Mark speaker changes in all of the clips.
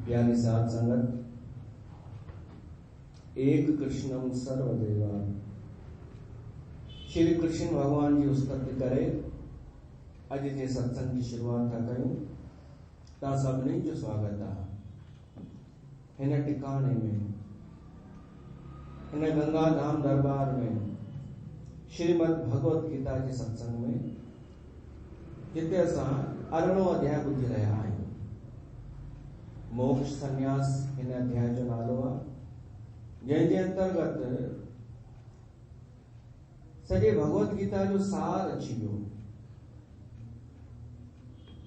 Speaker 1: प्यारी साध संगत, एक कृष्णम सर्वदेवा श्री कृष्ण भगवान जी स्तुति करे। अज जे सत्संग की शुरुआत था कयूं ता सभिनी जो स्वागत आहे। हिन टिकाणे में, हिन गंगा धाम दरबार में, श्रीमद भगवत गीता के सत्संग में, जिते असां 18 अध्याय ॿुधी रहिया आहियूं। मोक्ष संन्यास हिन अध्याय जो नालो आहे, जंहिंजे अंतर्गत सॼे भगवत गीता जो सार अची वियो।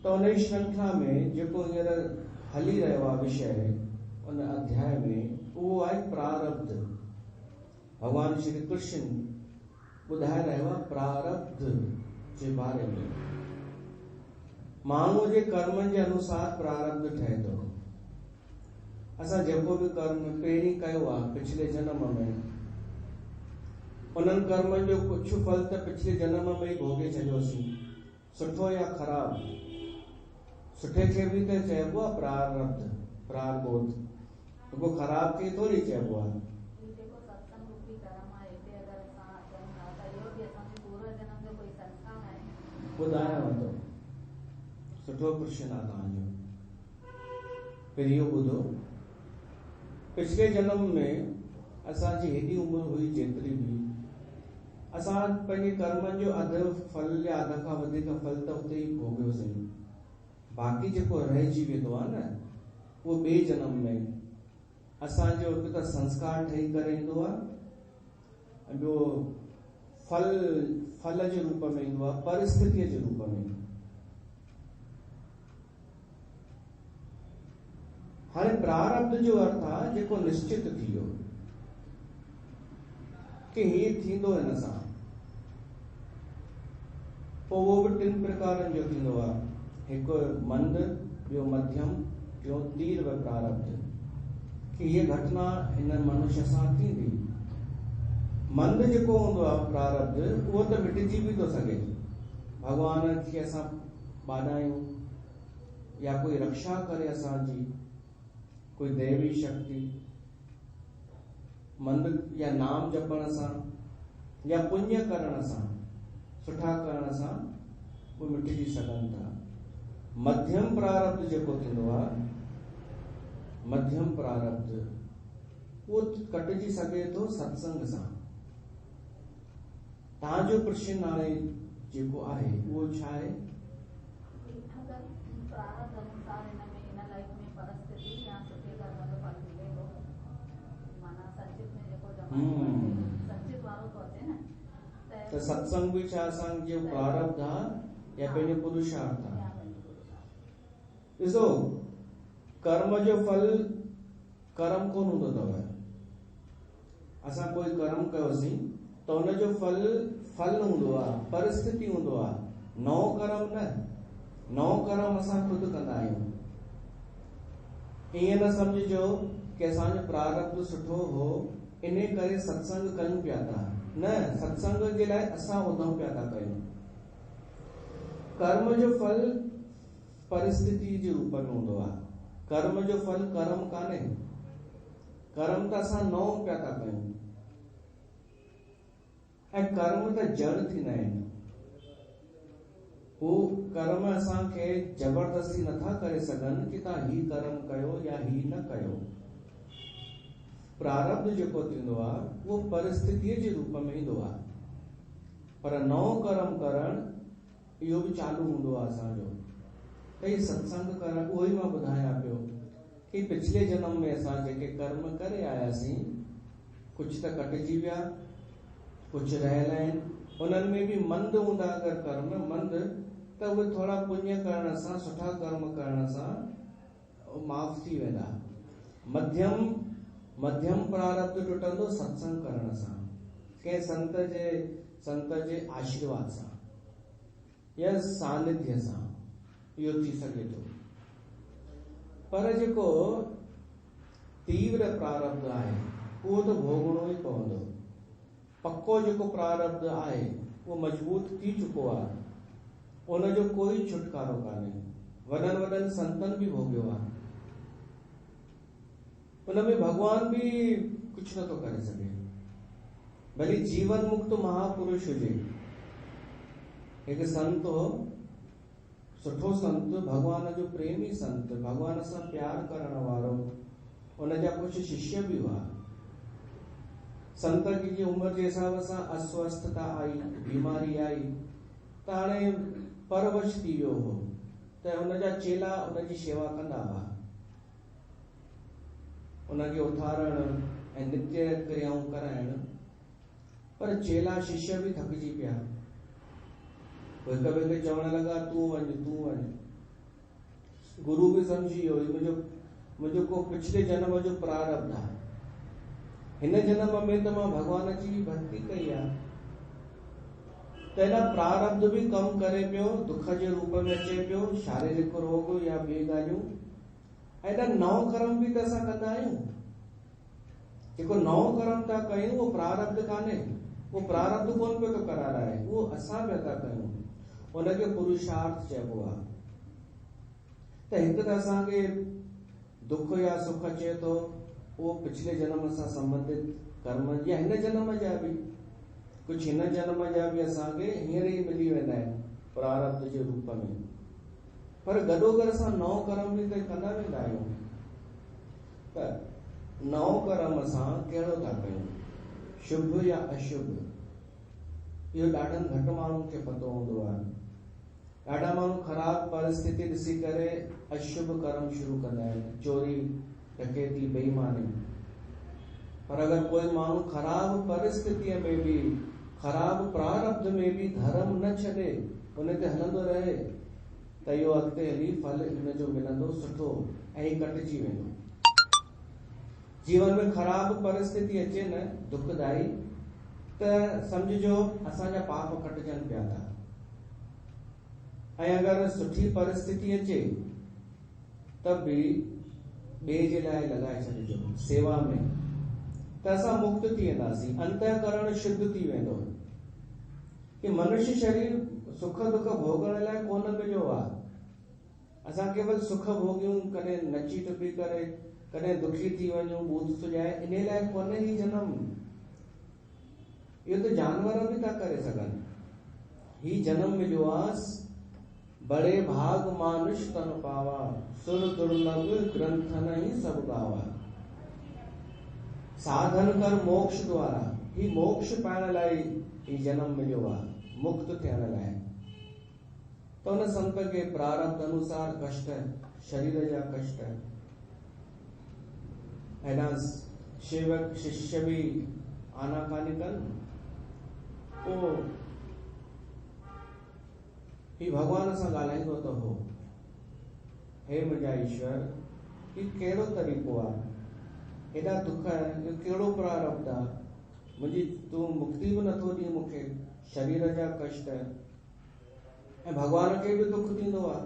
Speaker 1: तो उन श्रृंखला में जेको हींअर हली रहियो आहे विषय उन अध्याय में, उहो आहे प्रारब्ध। भगवान श्री कृष्ण ॿुधाए रहियो आहे प्रारब्ध जे बारे में। माण्हूअ जे कर्मनि जे अनुसार प्रारब्ध ठहे थो। असां जेको बि कर्म पहिरीं कयो आहे पिछले जन्म में, उन्हनि कर्मनि जो कुझु फल त पिछले जन्म में ई भोगे छॾियोसीं, सुठो या ख़राबु। सुठे खे बि त चइबो आहे प्रारब्ध, प्रारब्ध। को ख़राब खे थोरी चइबो आहे। ॿुधायांव थो, सुठो प्रश्न आहे तव्हांजो। फिर इहो ॿुधो, पिछले जन्म में असांजी हेॾी उमिरि हुई जेतिरी बि, असां पंहिंजे कर्मनि जो अधु फल या अध खां वधीक फल त उते ई भोगियोसीं। बाक़ी जेको रहिजी वेंदो आहे न, उहो ॿिए जन्म में असांजो हिकु त संस्कार ठही करे ईंदो आहे, ॿियो फल जे रूप में ईंदो आहे, परिस्थितीअ जे रूप में। हाणे प्रारब्ध जो अर्थ आहे जेको निश्चित थी वियो कि हीअ थींदो हिन सां। पोइ उहो बि 3 प्रकारनि जो थींदो आहे, हिकु मंद, ॿियो मध्यम, टियों तीव्र प्रारब्ध। कि हीअ घटना हिन मनुष्य सां थींदी। मंद जेको हूंदो आहे प्रारब्ध, उहो त मिटिजी बि थो सघे। भगवान खे असां ॿाॾायूं या कोई रक्षा करे असांजी, कोई दैवी शक्ति, मंद या नाम जपण सां या पुण्य करण सां, सुठा करण सां उहे मिटिजी सघनि था। मध्यम प्रारब्ध जेको थींदो आहे, मध्यम प्रारब्ध, उहो कटिजी सघे थो सत्संग सां। तव्हांजो प्रश्न हाणे जेको आहे उहो छा आहे? त सत्संग भी छा असांजो प्रारब्ध आहे या पंहिंजो पुरुषार्थ आहे? ॾिसो, कर्म जो फल कर्म कोन हूंदो अथव। असां कोई कर्म कयोसीं त हुनजो फल हूंदो आहे, परिस्थिति हूंदो आहे, नओं कर्म न। नओं कर्म असां ख़ुदि कंदा आहियूं। ईअं न सम्झिजो कि असांजो प्रारब्ध सुठो हो इन करे सत्संग कयूं पिया था। न, सत्संग जे लाइ असां उधम पिया था कयूं। कर्म जो फल परिस्थिति जे रूप में हूंदो आहे। कर्म जो फल कर्म कान्हे। कर्म त असां नओं पिया था कयूं। ऐं कर्म त जड़ थींदा आहिनि। हू कर्म असांखे ज़बरदस्ती नथा करे सघनि कि तव्हां ही कर्म कयो या ही न कयो। प्रारब्ध जेको थींदो आहे उहो परिस्थितीअ जे रूप में ईंदो आहे। पर नओं कर्म करण इहो बि चालू हूंदो आहे असांजो। त ही सत्संग करण, उहो ई मां ॿुधायां पियो कि पिछले जन्म में असां जेके कर्म करे आयासीं, कुझु त कटिजी विया, कुझु रहियल आहिनि। उन्हनि में बि मंद हूंदा अगरि कर्म मंद, त उहे थोरा पुण्य करण सां, सुठा कर्म करण सां माफ़ थी वेंदा। मध्यम प्रारब्ध टुटंदो सत्संग करण सां, कंहिं संत जे आशीर्वाद सां या सानिध्य सां इहो थी सघे थो। पर जेको तीव्र प्रारब्ध आहे उहो त भोगणो ई पवंदो। पक्को जेको प्रारब्ध आहे उहो मजबूत थी चुको आहे, उनजो कोई छुटकारो कान्हे। वॾनि संतनि बि भोगियो आहे। उनमें भगवान भी कुछ न तो करे सके। भली जीवन मुक्त महापुरुष हुजे, एक संत हो, सुठो संत, भगवान जो प्रेमी संत, भगवान सां प्यार करण वारो, उन जा कुछ शिष्य भी हुआ। संत की उम्र जे हिसाब सां अस्वस्थता आई, बीमारी आई, त हाणे परवश थी वियो हो, त उन जा चेला उन जी शेवा कंदा हुआ, उनखे उथारण ऐं नित्य क्रियाऊं कराइण। पर चेला शिष्य भी थकिजी पिया, हिक ॿिए खे चवण लॻा तूं वञ तूं वञ। गुरु भी समझी वियो मुंहिंजो को पिछले जन्म जो प्रारब्ध आहे, हिन जन्म में त मां भगवान जी भक्ति कई आहे, त हिन प्रारब्ध भी कम करे पियो, दुख जे रूप में अचे पियो, शारीरिक रोग या ॿिए ॻाल्हियूं। ऐं नओं कर्म भी त असां कंदा आहियूं। जेको नओं कर्म था कयूं उहो प्रारब्ध कान्हे, वो प्रारब्ध कोन पियो थो कराराए, उहो असां पिया था कयूं, उनखे पुरुषार्थ चइबो आहे। त हिकु त असांखे दुख या सुख अचे थो, उहो पिछले जन्म सां संबंधित कर्म या हिन जन्म जा भी, कुछ हिन जन्म जा भी असांखे हींअर ई मिली वेंदा आहिनि प्रारब्ध जे रूप में। पर गॾोगॾु असां नओं कर्म भी त कंदा वेंदा आहियूं। त नओं कर्म असां कहिड़ो था कयूं, शुभ या अशुभ, इहो ॾाढनि घटि माण्हुनि खे पतो हूंदो आहे। ॾाढा माण्हू ख़राब परिस्थिति ॾिसी करे अशुभ कर्म शुरू कंदा आहिनि, चोरी डकैती बेईमानी। पर अगर कोई माण्हू ख़राब परिस्थितीअ में भी, ख़राब प्रारब्ध में भी धर्म न छॾे, उन ते हलंदो रहे, त इहो अॻिते हली फल इन जो मिलंदो सुठो ऐं कटिजी वेंदो। जीवन में ख़राब परिस्थिति अचे न दुखदाई, त समझो असांजा पाप कटजनि पिया था। ऐं अगर सुठी परिस्थिति अचे तब भी ॿिए जे लाइ लॻाए छॾिजो सेवा में, त असां मुक्त थी वेंदासीं, अंतःकरण शुद्ध थी वेंदो। कि मनुष्य शरीर सुख दुख भोगण लाइ कोन मिलियो आहे। असां केवल सुख भोगियूं, कॾहिं नची टुपी करे, कॾहिं दुखी थी वञूं, बूथ सुॼाए, इन लाइ कोन्हे ही जनम। इहो त जानवर भी था करे सघनि। ही जन्म मिलियो आहे, बड़े भाग मानुष तन पावा, सुर दुर्लभ ग्रंथन ही सब गावा। साधन कर मोक्ष द्वारा, ही मोक्ष पाइण लाइ ही जन्म मिलियो आहे, मुक्त थियण लाइ। तो उन संत के प्रारब्ध अनुसार कष्ट, शरीर जा कष्ट, ऐना सेवक शिष्य भी आनाकानी कनि, पोइ ही भगवान सां ॻाल्हाईंदो त हो, हे मुंहिंजा ईश्वर, ही कहिड़ो तरीक़ो आहे, हेॾा दुख आहिनि, इहो कहिड़ो प्रारब्ध आहे, मुंहिंजी तूं मुक्ति बि नथो ॾीं मूंखे, शरीर जा कष्ट। ऐं भगवान खे बि दुख थींदो आहे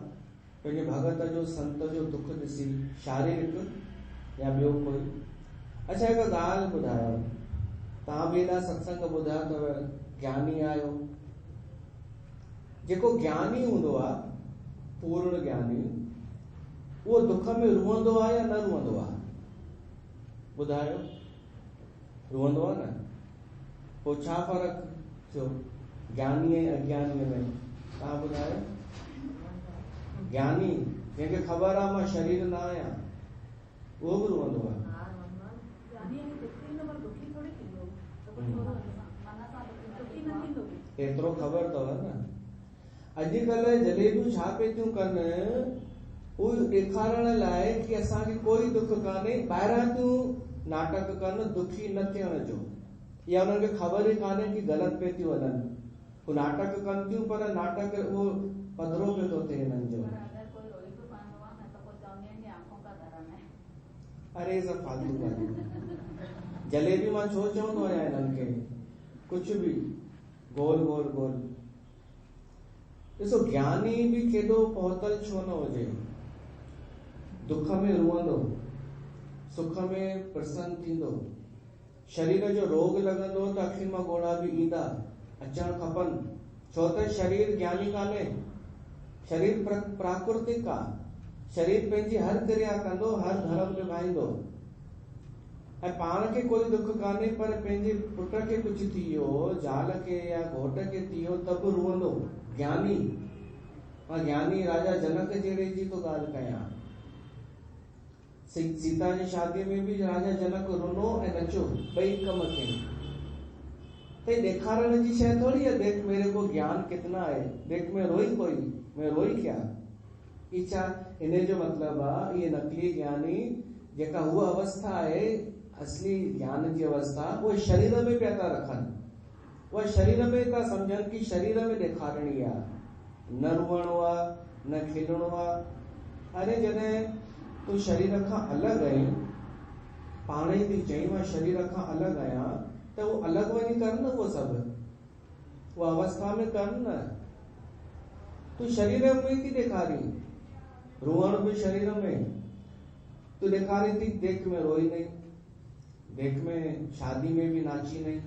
Speaker 1: पंहिंजे भगत जो, संत जो दुख ॾिसी, शारीरिक या ॿियो कोई। अच्छा हिकु ॻाल्हि ॿुधायो, तव्हां बि एॾा सत्संग ॿुधा अथव, ज्ञानी आहियो, जेको ज्ञानी हूंदो आहे, पूर्ण ज्ञानी, उहो दुख में रुअंदो आहे या न रुअंदो आहे? ॿुधायो, रुअंदो आहे न? पोइ छा फ़र्क़ु थियो ज्ञानी ऐं अज्ञानीअ में? तव्हां ॿुधायो। ज्ञानी जंहिंखे ख़बर आहे मां शरीर न आहियां, उहो बि रुअंदो आहे। एतिरो ख़बर अथव न। अॼुकल्ह जलेबियूं छा पई थियूं कनि, उहो ॾेखारण लाइ कि असांखे कोई दुख कान्हे, ॿाहिरां थियूं नाटक कनि दुखी न थियण जो, या उन्हनि खे ख़बर ई कान्हे कि ग़लति पे थियूं हलनि। हू नाटक कनि थियूं, पर नाटक उहो पधरो पियो थो थिए हिननि जो। अरे सब फालतू ॻाल्हियूं। जलेबी मां छो चवंदो आहियां हिननि खे, कुछ भी गोल गोल गोल। ॾिसो ज्ञानी भी केॾो पहुतल छो न हुजे, दुख में रुअंदो, सुख में प्रसन्न थींदो। शरीर जो रोग लॻंदो त अखियुनि मां ॻोढ़ा भी ईंदा, अचण खपनि, छो त शरीर ज्ञानी कान्हे, शरीर प्राकृतिक आहे। शरीर पंहिंजी हर क्रिया कंदो, हर धर्म निभाईंदो, ऐं पाण खे कोई दुख कान्हे, पर पंहिंजे पुट खे कुझु थी वियो, ज़ाल खे या घोट खे थी वियो, त बि रुअंदो। ज्ञानी, मां ज्ञानी राजा जनक जहिड़े जी तो ॻाल्हि कयां। सीता जी शादी में भी राजा जनक रुनो ऐं नचो, ॿई कम कयईं। त ॾेखारण जी शइ थोड़ी है, देख मेरे को ज्ञान कितना है, देख मैं रोई कोई, मैं रोई क्या। इच्छा इन जो मतलब आहे, ये नकली ज्ञानी जेका हुआ अवस्था है, असली ज्ञान की अवस्था, वो शरीर में पिया था रखनि। वो शरीर में था सम्झनि कि शरीर में ॾेखारणी आहे, न रुअणो आहे, न खिलणो आहे। अरे जॾहिं तूं शरीर खां अलॻि आहीं, पाण ई थी चईं मां शरीर खां अलॻि आहियां, त वो अलॻि वञी कर न, वो सभु वो अवस्था में कर न। तूं शरीर में थी ॾेखारी, रुअण भी शरीर में तूं ॾेखारी थी, देख मैं रोई नहीं, देख मैं शादी में भी नाची नहीं।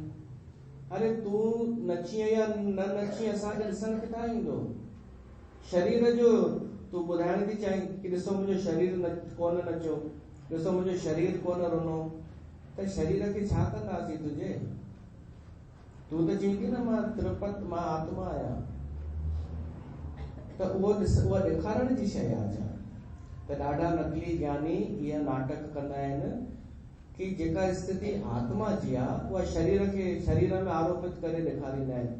Speaker 1: अरे तू नची या न नची असांखे ॾिसण किथां ईंदो। शरीर जो तू ॿुधाइण थी चाहीं कि ॾिसो मुंहिंजो शरीर कोन नचो, ॾिसो मुंहिंजो शरीर कोन रुनो, त शरीर खे छा कंदासीं तुंहिंजे। तू त चईं थी न मां त्रिपत, मां आत्मा आहियां, त उहो ॾेखारण जी शइ आहे। त ॾाढा नकली ज्ञानी इहा नाटक कंदा आहिनि कि जेका स्थिति आत्मा जी आहे, उहा शरीर खे शरीर में आरोपित करे ॾेखारींदा आहिनि।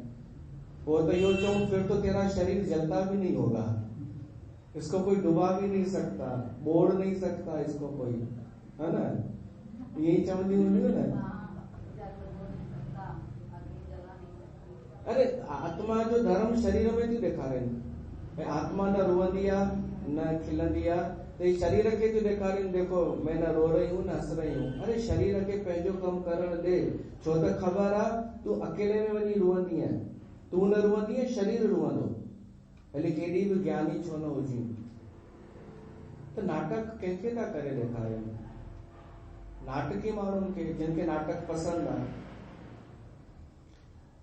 Speaker 1: वो तो यो चऊं फिर तो तेरा शरीर जलता भी नहीं होगा, इसको कोई डुबा भी नहीं सकता, बोड़ नहीं सकता इसको कोई, है ना, यही चवंदी हूंदियूं न। अरे आत्मा जो धर्म शरीर में थी ॾेखारनि, आत्मा न रुअंदी आहे न खिलंदी आहे, त शरीर खे थी ॾेखारनि, देखो मैं न रो रही हूं न हंस रही हूं। अरे शरीर खे पंहिंजो कमु करण दे, छो त ख़बर आहे तूं अकेले में वञी रुअंदी आहे, तू न रुअंदी आहे, शरीर रुअंदो, भले केॾी बि ज्ञानी छो न हुजी। त नाटक कंहिंखे था करे ॾेखारनि, नाटकी माण्हुनि खे, जिन खे नाटक पसंदि आहे।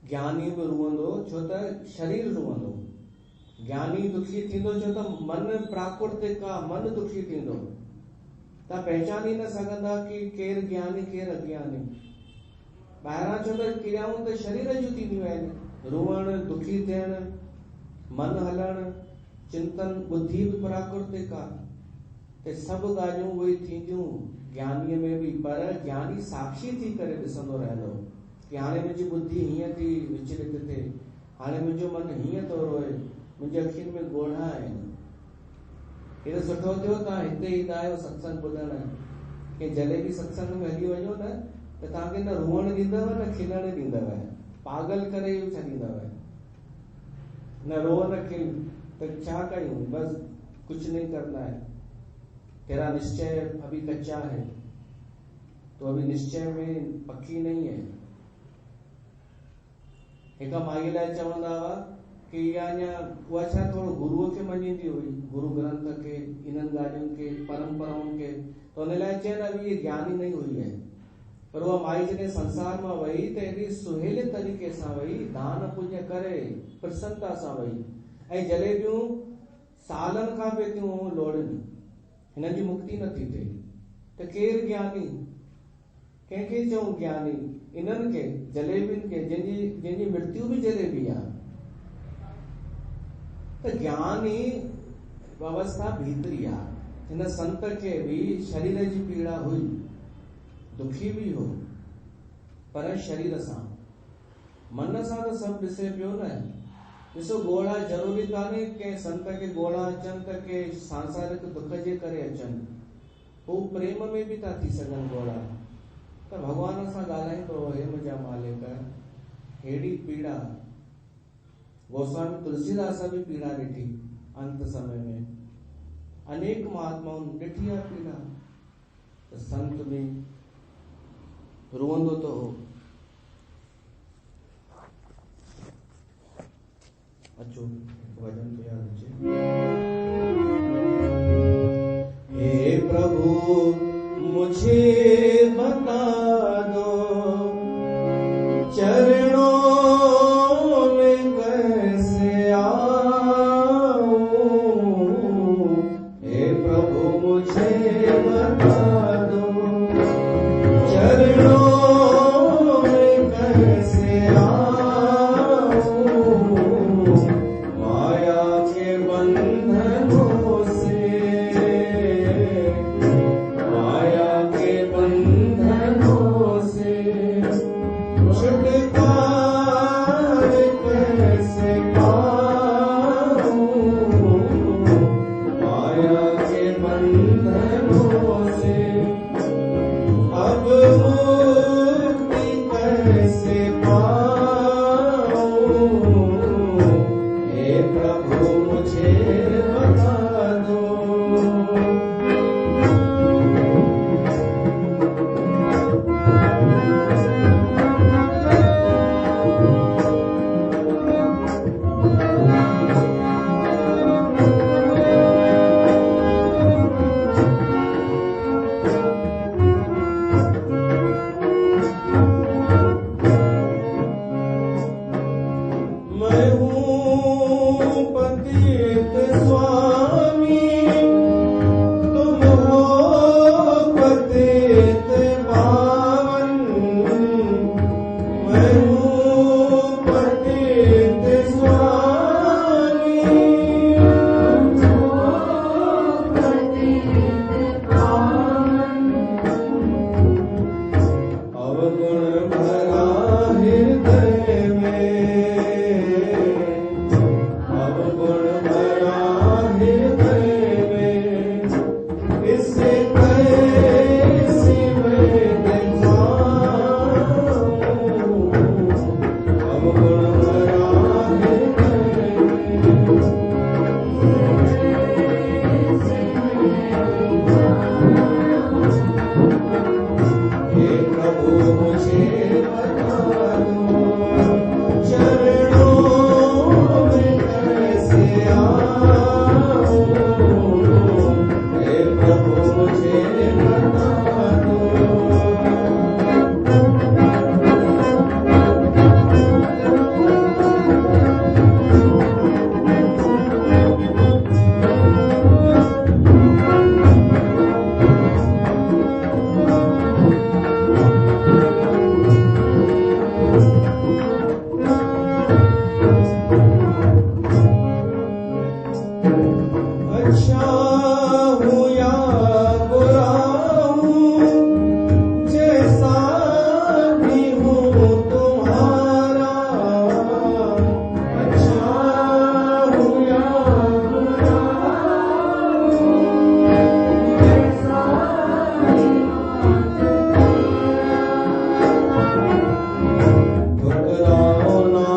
Speaker 1: ज्ञानी बि रुअंदो छो त शरीर रुअंदो, ज्ञानी दुखी थींदो छो त मन प्राकृतिक आहे, मन दुखी थींदो। तव्हां पहचानी न सघंदा कि केरु ज्ञानी केरु अज्ञानी। ॿाहिरां छो त क्रियाऊं त शरीर जूं थींदियूं आहिनि, रुअण, दुखी थियण, मन हलण, चिंतन, बुद्धि भी प्राकृतिक आहे। त सभु ॻाल्हियूं उहे थींदियूं ज्ञानीअ में भी, पर ज्ञानी साक्षी थी करे ॾिसंदो रहंदो कि हाणे मुंहिंजी बुद्धि हीअं थी विचलित थिए, हाणे मुंहिंजो मन हीअं थो रोए, मुंहिंजी अखियुनि में ॻोढ़ा आहिनि। हे त सुठो थियो तव्हां हिते ईंदा आहियो सत्संग ॿुधण, कि जॾहिं बि सत्संग में हली वञो न, त तव्हांखे न रुअण ॾींदव न खिलण ॾींदव, पागल करे छॾींदव। न रो न खिल, त छा कयूं, बस कुछ नहीं करना है, तेरा निश्चय अभी कच्चा है, तो अभी निश्चय में पक्की नहीं है। हिक माई लाइ चवंदा हुआ कि इहा अञा उहा छा थोरो गुरूअ खे मञींदी हुई, गुरु ग्रंथ खे, इन्हनि ॻाल्हियुनि खे, परंपराउनि खे, त हुन लाइ चयनि अभी ये ज्ञानी नहीं हुई है। पर उहा माई जॾहिं संसार मां वई त एॾी सुहेले तरीक़े सां वई, दान पुण्य करे प्रसन्नता सां वई, ऐं जलेबियूं सालनि खां पिए थियूं लोड़नि, हिननि जी मुक्ति नथी थिए। त केरु ज्ञानी, कंहिंखे चऊं ज्ञानी, इन्हनि खे जलेबियुनि खे, जंहिंजी मृत्यु भी जलेबी आहे। त ज्ञानी अवस्था भीतरी आहे। हिन संत खे भी शरीर जी पीड़ा हुई, दुखी भी हो, पर शरीर सां, मन सां त सभु ॾिसे पियो न। ॾिसो ॻोढ़ा ज़रूरी कान्हे कंहिं संत खे ॻोढ़ा अचनि त के सांसारिक दुख जे करे अचनि, हू प्रेम में भी था थी सघनि ॻोढ़ा। त भॻवान सां ॻाल्हाईंदो, हे मुंहिंजा मालिक, हेड़ी पीड़ा, गोस्वामी तुलसीदास भी पीड़ा ॾिठी अंत समय में, अनेक महात्माउनि ॾिठी आहे पीड़ा। त संत भी रुअंदो तो हो। अचो भजन तो याद अचे। हे प्रभु मुझे बता दो, चरणों में कैसे आऊं। हे प्रभु मुझे बता दो, बता दो। अच्छा हूँ या बुरा हूँ, जैसा भी हूँ तुम्हारा। अच्छा हूँ या बुरा हूँ, जैसा भी हूँ। ठुकराओ ना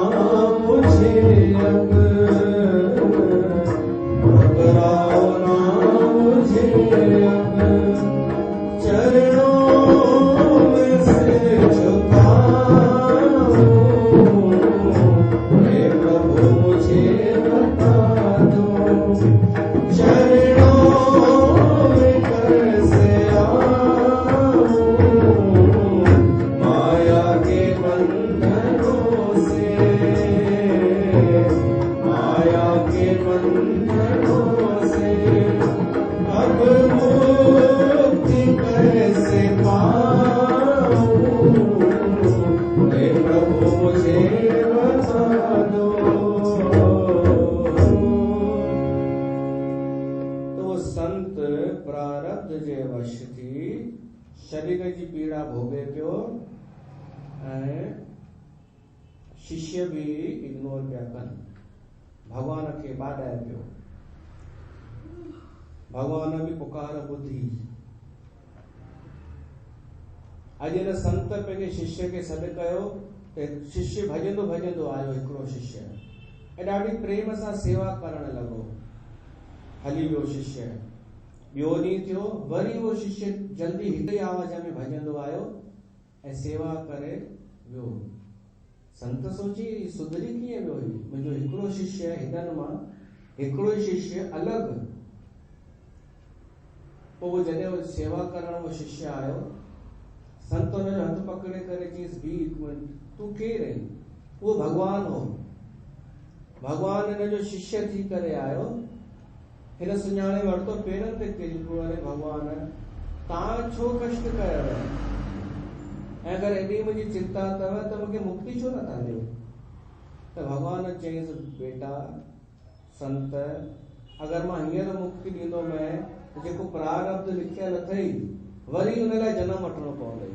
Speaker 1: मुझे अब, ठुकराओ ना मुझे अब, चरणों में सिर झुकाऊं। हे प्रभु मुझे बता दो, चरणों में कैसे आऊं। माया के बंधनों से, माया के बंधनों से अब मुक्ति कैसे पाऊं। हे प्रभु मुझे बता दो। तो संत प्रारब्ध जे वश थी शरीर जी पीड़ा भोगे पियो ऐं शिष्य भी इग्नोर पिया कनि, भगवान खे बाॾाए पियो। भगवान भी पुकार ॿुधी। अॼु हिन संत पंहिंजे शिष्य खे सॾु कयो त शिष्य भॼंदो भॼंदो आयो हिकिड़ो शिष्य ऐं ॾाढी प्रेम सां सेवा करण लॻो। हली वियो शिष्य। ॿियो ॾींहुं थियो, वरी उहो शिष्य जल्दी हिक ई आवाज़ में भॼंदो आयो ऐं सेवा करे वियो। संत सोची सुधरी कीअं वियो ही, मुंहिंजो हिकिड़ो शिष्य हिननि मां हिकिड़ो ई शिष्य अलॻि। पोइ जॾहिं वो सेवा करण वो शिष्य आयो, संत हुनजो हथ पकड़े करे चयईंसि, बी हिकु मिनट, तूं केरु आहीं? उहो भगवान हो। भगवान हिनजो शिष्य थी करे आयो। हिन सुञाणे वरितो, पेरनि ते किरी पियो, अरे भगवान तव्हां छो कष्ट कयो? ऐं अगरि एॾी मुंहिंजी चिंता अथव त मूंखे मुक्ति छो नथा ॾियो? त भगवान चयईंसि, बेटा संत, अगरि मां हींअर मुक्ति ॾींदोमांइ जेको प्रारब्ध लिखियल अथई वरी हुन लाइ जनम वठिणो पवंदई,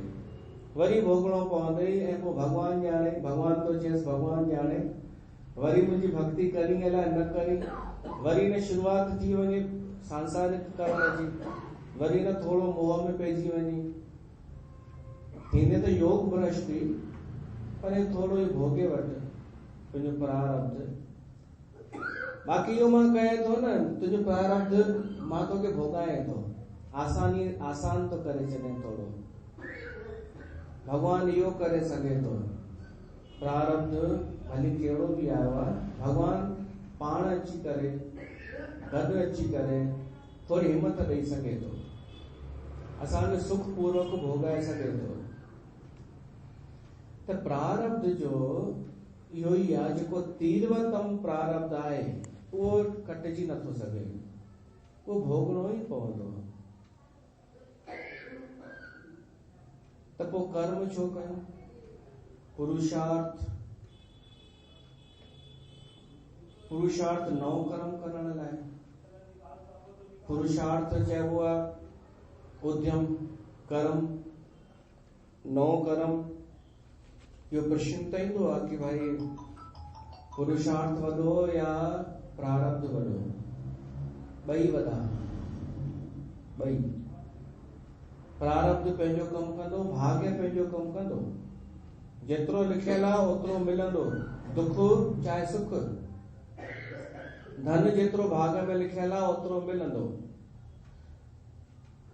Speaker 1: वरी भोगणो पवंदई। ऐं पोइ भगवान ॼाणे, भगवान तो चयसि भगवान ॼाणे, वरी मुंहिंजी भक्ति करी अलाए न करी, वरी न शुरूआत थी वञे सांसारिक करण जी, वरी न थोड़ो मोह में पइजी वञी। हिन त योग भ्रष्टि, पर थोड़ो ई भोगे वठ तुंहिंजो प्रारब्ध। बाक़ी इहो मां कयां थो न, तुंहिंजो प्रारब्ध मां तोखे भोगाए थो, आसान तो करे छॾे थोड़ो। भगवान इहो करे सघे थो। प्रारब्ध भली कहिड़ो बि आयो आहे, भगवान पाण अची करे, गॾु अची करे थोड़ी हिम्मत ॾेई सघे थो, असांखे सुख पूर्वक भोगाए सघे थो। त प्रारब्ध जो इहो ई आहे, जेको तीव्रतम प्रारब्ध आहे उहो कटिजी नथो सघे, उहो भोगणो ई पवंदो। त पोइ कर्म छो कयूं? पुरुषार्थ नओं कर्म करण लाइ। पुरुषार्थ चइबो आहे उद्यम कर्म, नओं कर्म। इहो प्रश्न त ईंदो आहे कि भाई पुरुषार्थ वॾो या प्रारब्ध वॾो? ॿई वॾा, ॿई। प्रारब्ध पंहिंजो कमु कंदो, भाग्य पंहिंजो कमु कंदो। जेतिरो लिखियल आहे ओतिरो मिलंदो, दुख चाहे सुख। धन जेतिरो भाग में लिखियल आहे ओतिरो मिलंदो।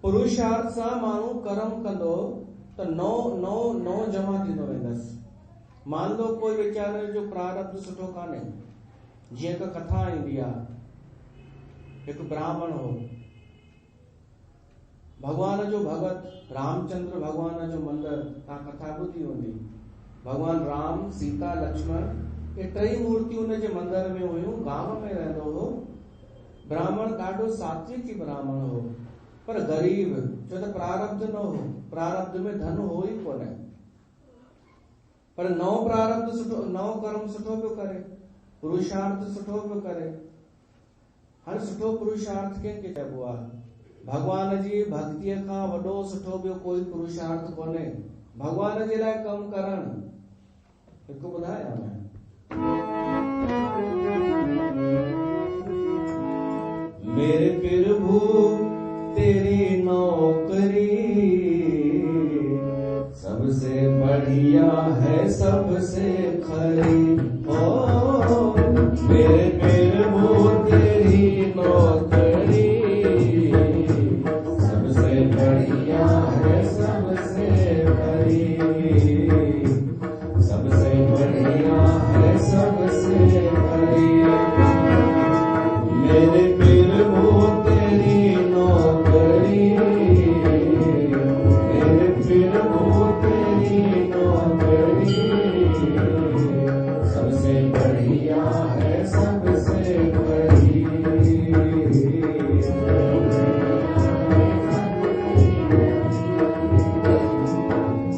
Speaker 1: पुरुषार्थ सां माण्हू कर्म कंदो त नओ जमा थींदो वेंदसि। मान लो कोई वीचारे जो प्रारब्ध सुठो कान्हे, जीअं हिकु कथा ईंदी आहे, हिकु ब्राह्मण हो। भगवान जो भगत रामचंद्र भगवान जो मंदिर तव्हां कथा ॿुधी हूंदी। भगवान राम सीता लक्ष्मण ये टई मूर्तियूं उन जे मंदिर में हुयूं। गांव में रहंदो हो। ब्राह्मण ॾाढो सात्विकी ब्राह्मण हो, पर गरीब, छो त प्रारब्ध न हो। प्रारब्ध में धन हो ही कोन्हे, पर नओ प्रारब्ध सुठो, नओ कर्म सुठो पियो करे, पुरुषार्थ सुठो पियो करे। हर सुठो पुरुषार्थ कंहिंखे चइबो आहे? भगवान जी भक्तीअ खां वॾो सुठो ॿियो कोई पुरुषार्थ कोन्हे। भगवान जे लाइ कमु करणु। हिकु ॿुधायां मैं, मेरे प्रभु तेरी नौकरी सबसे बढ़िया है, सबसे खरी। ओ मेरे प्रभु तेरी नौकरी सबसे बढ़िया है, सबसे खरी, सबसे बढ़िया है, सबसे खरी। मेरे प्रभु तेरी नौकरी, मेरे प्रभु तेरी नौकरी सबसे बढ़िया है, सबसे बड़ी।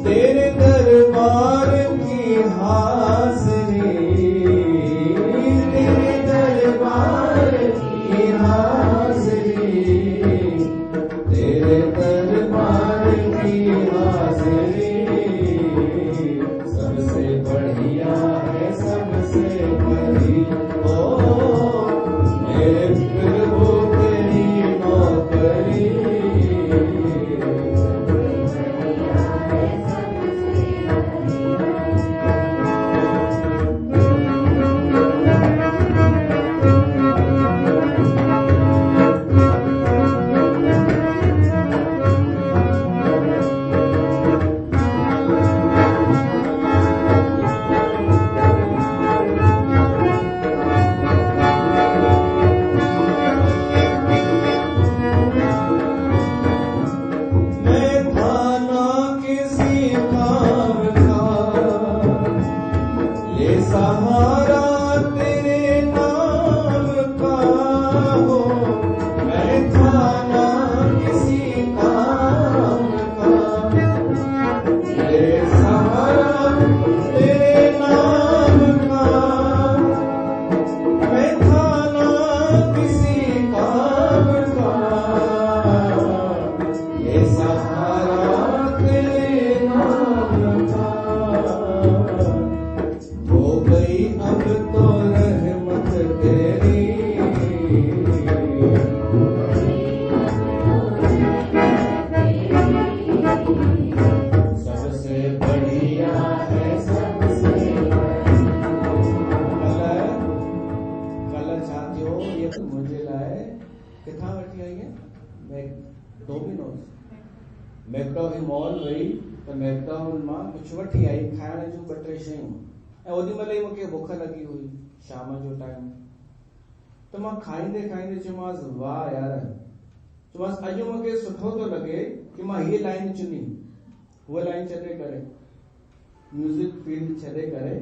Speaker 1: तेरे दरबार की हाज़री, तेरे दरबार की हाज़री, तेरे दरबार की हाज़री सबसे बढ़िया है, सबसे बड़ी। ओ मेरे प्रभु तेरी नौकरी मैकडॉनल्ड मॉल वई त मैकडॉनल्ड मां कुझु वठी आई खाइण जूं 2-3 शयूं, ऐं ओॾी महिल ई मूंखे बुख लॻी हुई, शाम जो टाइम। त मां खाईंदे खाईंदे चयोमांसि वाह यार, चयोमांसि अॼु मूंखे सुठो थो लॻे कि मां हीअ लाइन चुनी, उहा लाइन छॾे करे, म्यूज़िक फील्ड छॾे करे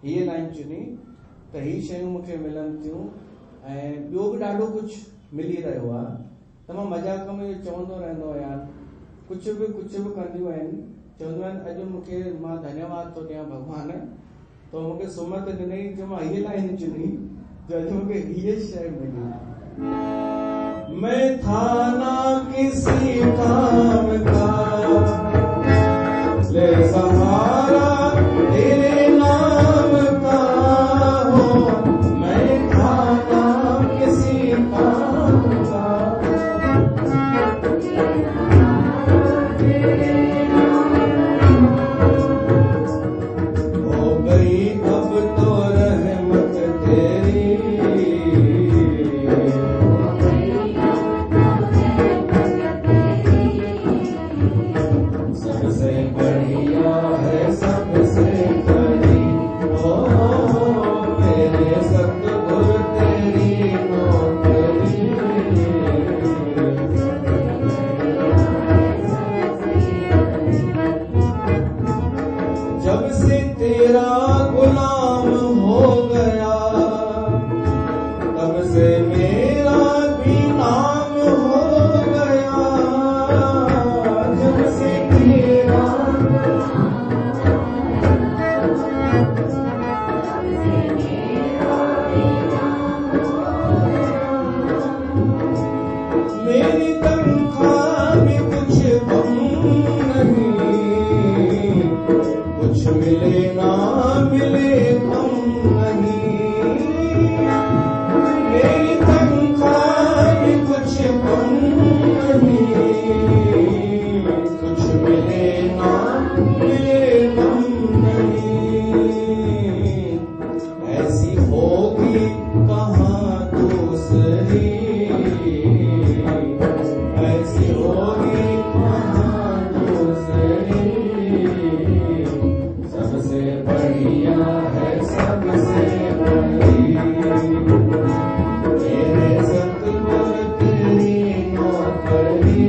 Speaker 1: हीअ लाइन चुनी त हीअ शयूं मूंखे मिलनि थियूं ऐं ॿियो बि ॾाढो कुझु मिली रहियो आहे। त मां मज़ाक में चवंदो रहंदो आहियां, कुझु बि कंदियूं आहिनि, चवंदियूं आहिनि अॼु मूंखे मां धन्यवाद थो ॾियां भॻवान, तो मूंखे सुमत ॾिनई जो मां हीअ लाइन चुनी जो अॼु मूंखे हीअ शइ मिली। मैं था ना किसी काम का, ले सहारा तेरे नाम का हो, मैं था ना किसी काम का। हो गई अब तो रहमत तेरी, सबसे बढ़िया है, सबसे बड़ी। ओ मेरे सतगुरु तेरी नौकरी मेरी तनख्वाह में कुछ कम नहीं, कुछ मिले ना मिले कम नहीं। मेरी तनख्वाह में कुछ कम नहीं, कुछ मिले ना मिले कम नहीं। ऐसी होगी कहाँ दूसरी, ऐसी होगी कहाँ दूसरी। सबसे बढ़िया है सबसे बड़ी, मेरे सतगुर तेरी नौकरी,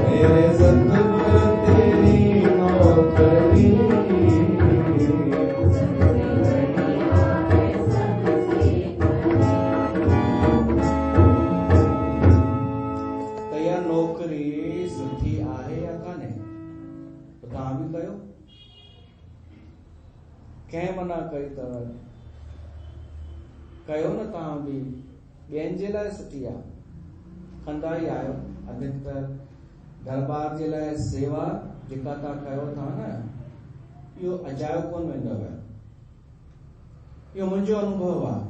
Speaker 1: मेरे सतगुर तेरी नौकरी। त इहा नौकरी सुठी आहे या कान्हे? त तव्हां बि कयो। कंहिं मना कई अथव? कयो न तव्हां बि, ॿियनि जे लाइ सुठी आहे, कंदा ई आहियो। अधिकतर दरबार जे लाइ सेवा जेका तव्हां कयो था न, इहो अजायो कोन वेंदव। इहो मुंहिंजो अनुभव आहे।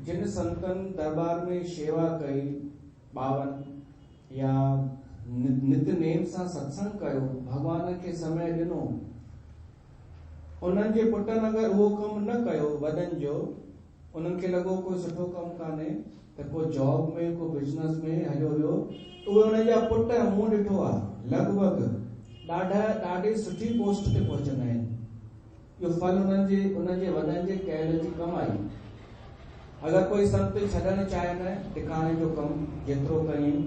Speaker 1: जिन संतन दरबार में शेवा कई, 52 या नित नेम सां सत्संग कयो, भगवान खे समय ॾिनो, उन्हनि जे पुटनि अगरि उहो कमु न कयो वॾनि जो, उन्हनि खे लॻो कोई सुठो कमु कान्हे, त को जॉब में को बिजनेस में हलियो वियो, उहे उन्हनि जा पुट मूं ॾिठो आहे लॻभॻि ॾाढी सुठी पोस्ट ते पहुचंदा आहिनि। इहो फल उन्हनि जे वॾनि जे कयल जी कमाई। अगरि कोई संत छॾणु चाहे न टिकाणे जो कमु जेतिरो कयूं,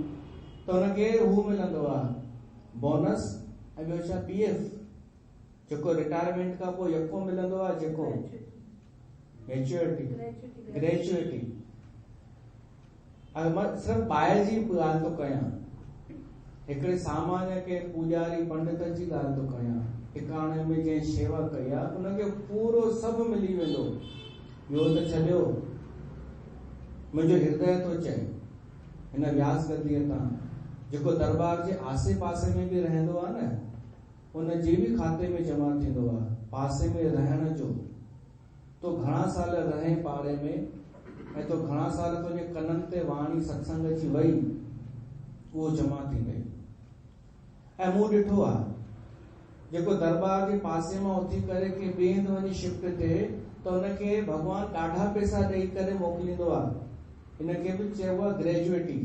Speaker 1: त हुनखे हू मिलंदो आहे बोनस, ऐं ॿियो छा PF, जेको रिटायरमेंट खां पोइ यको मिलंदो आहे, जेको ग्रेजुएटी। मां सिर्फ़ु ॿाहिरि जी ॻाल्हि थो कयां, हिकिड़े सामान्य के पूजारी पंडित जी ॻाल्हि थो कयां। टिकाणे में जंहिं शेवा कई आहे उनखे पूरो सभु मिली वेंदो। ॿियो त छॾियो, मुंहिंजो हृदय थो चए हिन व्यास गद्दीअ तां जेको दरबार जे आसे पासे में बि रहंदो आहे न, उन जे बि खाते में जमा थींदो आहे पासे में रहण जो। तो घणा साल रहे पाड़े में, ऐं तो घणा साल तुंहिंजे कननि ते वाणी सत्संग जी वई, उहो जमा थी वई। ऐं मूं ॾिठो आहे जेको दरबार जे पासे मां उथी करे के ॿिए हंधि वञी शिफ्ट थिए, त हुनखे भॻवान ॾाढा पैसा ॾेई करे मोकिलींदो आहे। हिनखे बि चइबो आहे ग्रेजुएटी।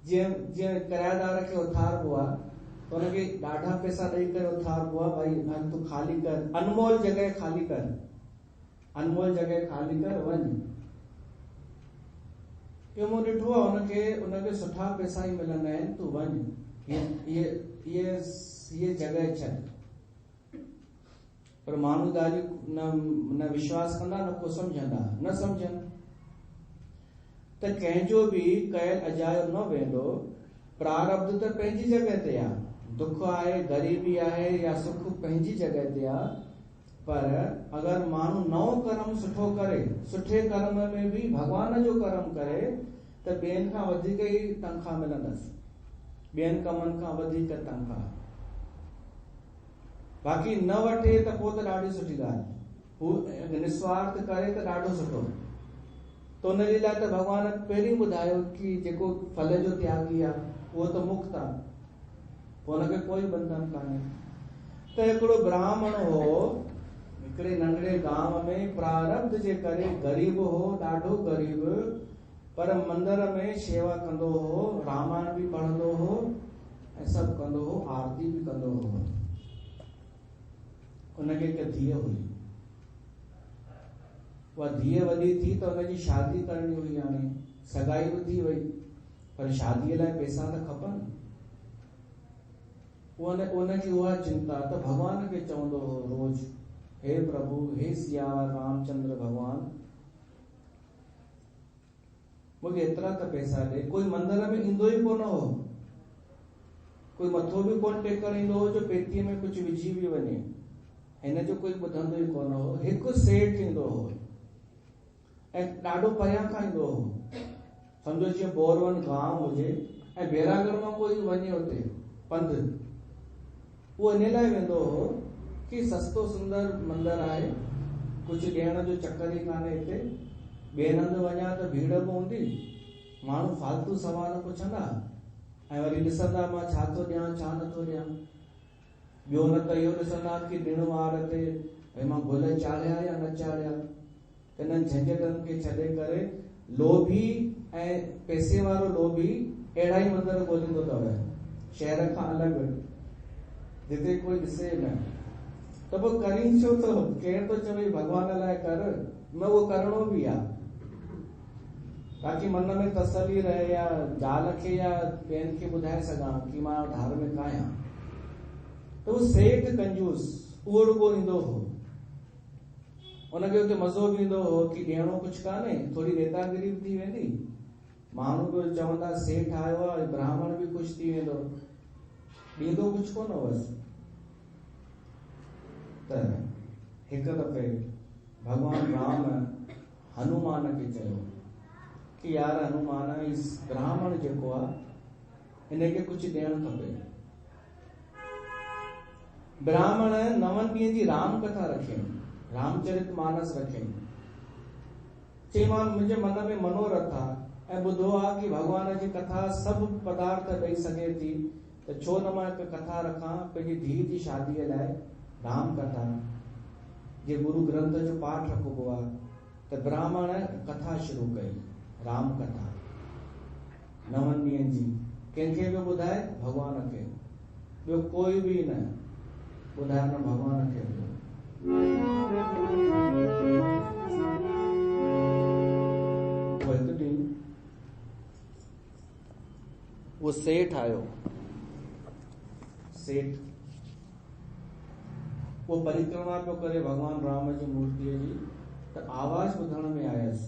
Speaker 1: जीअं किराएदार खे उथारिबो आहे, त हुनखे ॾाढा पैसा ॾेई करे उथारिबो आहे, भई हल तूं ख़ाली कर, अनमोल जॻह ख़ाली कर, अनमोल जॻह ख़ाली कर, वञ। इहो मूं ॾिठो आहे, उनखे सुठा पैसा ई मिलंदा आहिनि, तूं वञ, ये जगह छॾ। पर माण्हू ॻाल्हियूं न विश्वास कंदा, न को सम्झंदा, न सम्झनि। त कंहिंजो बि कयल अजायो न वेंदो। प्रारब्ध त पंहिंजी जॻह ते आहे, दुख आहे, ग़रीबी आहे या सुख पंहिंजी जॻह ते आहे। पर अगरि माण्हू नओं कर्म सुठो करे, सुठे कर्म में बि भगवान जो कर्म करे, त ॿियनि खां वधीक ई तनख़्वाह मिलंदसि, ॿियनि कमनि खां वधीक तनख़्वाह। बाक़ी न वठे त पोइ त ॾाढी सुठी ॻाल्हि, हू निस्वार्थ करे त ॾाढो सुठो। त हुनजे लाइ त भगवान पहिरीं ॿुधायो कि जेको फल जो त्यागी आहे उहो त मुक्त आहे, पोइ हुनखे कोई बंधन कान्हे। त हिकिड़ो ब्राह्मण हो, हिकिड़े नंढड़े गांव में, प्रारब्ध जे करे गरीब हो, ॾाढो गरीब, पर मंदिर में शेवा कंदो हो, रामायण बि पढ़ंदो हो ऐं सभु कंदो हो, आरती बि कंदो हो। हुनखे हिकु धीअ हुई, उहा धीअ वॾी थी त हुनजी शादी करणी हुई, हाणे सगाई बि थी वई, पर शादीअ लाइ पैसा त खपनि। उनजी उहा चिंता, त भगवान खे चवंदो हो रोज, हे प्रभु, हे सिया रामचंद्र भगवान, मूंखे एतिरा त पैसा ॾे। कोई मंदर में ईंदो ई कोन हो, कोई मथो बि कोन टेकण ईंदो हो जो पेटीअ में कुझु विझी बि वञे, हिन जो कोई ॿुधंदो ई कोन हो। हिकु सेठ ईंदो हो ऐं ॾाढो परियां खां ईंदो हो, सम्झो जीअं बोरवन गांव हुजे ऐं बैरागढ़ मां कोई वञे उते पंधु, उहो इन लाइ वेंदो हो कि सस्तो सुंदर मंदर आहे, कुझु ॾियण जो चक्कर ई कान्हे हिते, ॿिए हंधि वञा त भीड़ बि हूंदी, माण्हू फालतू सवाल पुछंदा ऐं वरी ॾिसंदा मां छा थो ॾियां छा नथो ॾियां। ॿियो न त इहो ॾिसंदा कि ॾिण वार ते भई मां गुल चाढ़िया या न चाढ़िया। इन्हनि झंझटनि खे छॾे करे लोभी ऐं पैसे वारो लोभी अहिड़ा ई मंदर ॻोल्हींदो अथव शहर खां अलॻि, जिते कोई ॾिसे न। त पोइ करी छो थो? केरु थो चवे भॻवान लाइ कर, न उहो करणो बि आहे ताकि मन में तसली रहे, या ज़ाल खे या ॿियनि खे ॿुधाए सघां कि मां धार्मिक आहियां। त उहो सेठ कंजूस उहो रुॻो ईंदो हो, उनखे उते मज़ो बि ईंदो हो कि ॾियणो कुझु कान्हे, थोरी नेतागिरी बि थी वेंदी, माण्हू बि चवंदा सेठ आयो आहे, ब्राह्मण बि ख़ुशि थी वेंदो, ॾींदो कुझु कोन हुअसि। त हिकु दफ़े भॻवान राम हनुमान खे चयो कि यार हनुमान, इस ब्राह्मण जेको आहे हिनखे कुझु ॾियणु खपे। ब्राह्मण 9 ॾींहं जी राम कथा रखियईं, रामचरित मानस रखियईं। चई मां मुंहिंजे मन में मनोरथ आहे ऐं ॿुधो आहे कि भॻवान जी कथा सभु पदार्थ ॾेई सघे थी, त छो न मां हिकु कथा रखां पंहिंजी धीउ जी शादीअ लाइ, राम कथा, जे गुरु ग्रंथ जो पाठ रखिबो आहे। त ब्राह्मण कथा शुरू कई, राम कथा 9 ॾींहंनि जी। कंहिंखे बि ॿुधाए? भॻवान खे, ॿियो कोई बि न ॿुधाए, न भॻवान खे। हिकु ॾींहुं वो सेठ आयो, सेठ वो परिक्रमा पियो करे भगवान राम जी मूर्तिअ जी, त आवाज़ ॿुधण में आयसि,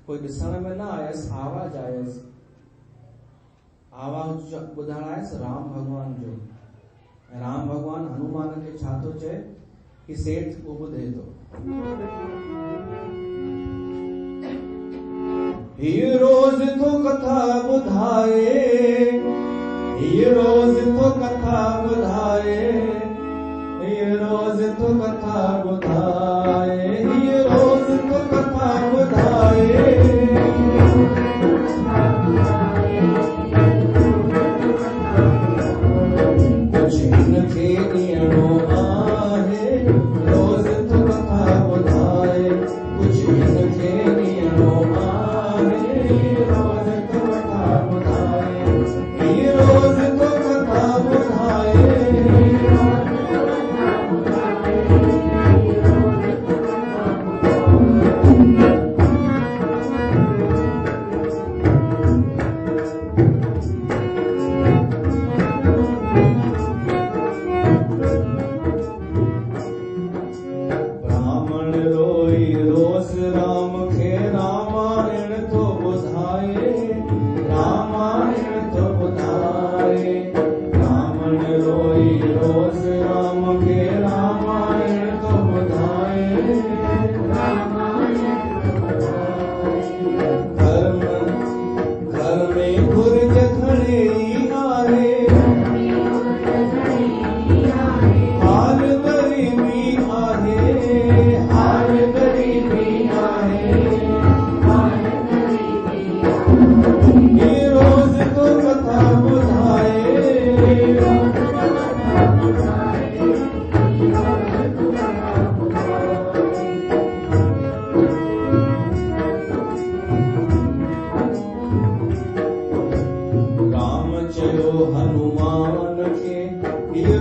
Speaker 1: कोई ॾिसण में न आयसि, आवाज़ आयसि, आवाज़ ॿुधण आयसि राम भॻवान जो। राम भॻवान हनुमान खे छा थो चए कि सेठ को ॿुधे थो, हीअ रोज़ तो कथा ॿुधाए, हीअ रोज़ तो कथा ॿुधाए, हीअ रोज़ तो कथा ॿुधाए, हीअ रोज़ तो कथा ॿुधाए। कुछ हिनखे ॾियणो आहे, रोज़ तो कथा ॿुधाए, कुछ हिनखे ॾियणो आहे,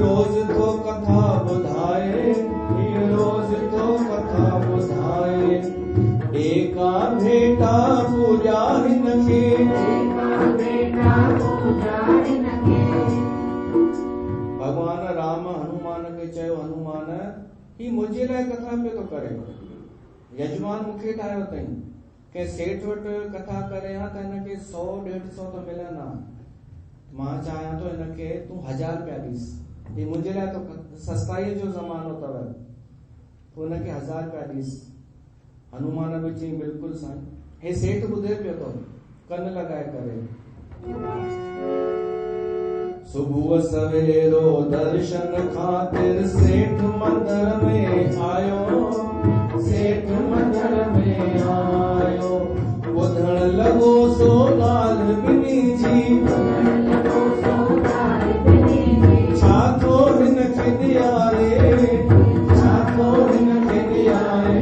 Speaker 1: रोज़ तो कथा ॿुधाए, हीअ रोज़ तो कथा ॿुधाए। भगवान राम हनुमान खे चयो, हनुमान ही मुंहिंजे लाइ कथा पियो थो करे, यजमान मूंखे ठाहियो अथई, के सेठ वट कथा करे हा त इनके 100-150 तो मिलना। मां चाहां तो इनके तू 1000 रुपया दीस, ये मुझे लाइ तो सस्ताई जो ज़मानो तव, तो इनके 1000 रुपया दीस। हनुमान भी चई बिल्कुल साईं। हे सेठ ॿुधे पियो तो कन लगाए करे। सुबह सवेरो दर्शन खातिर सेठ मंदिर में आयो, सेठ मंदिर में आयो। ॿुधण लॻो सो ॻाल्हि ॿिन्ही जी, छा थो हिन खे ॾियारे, छा थो हिन खे ॾियारे।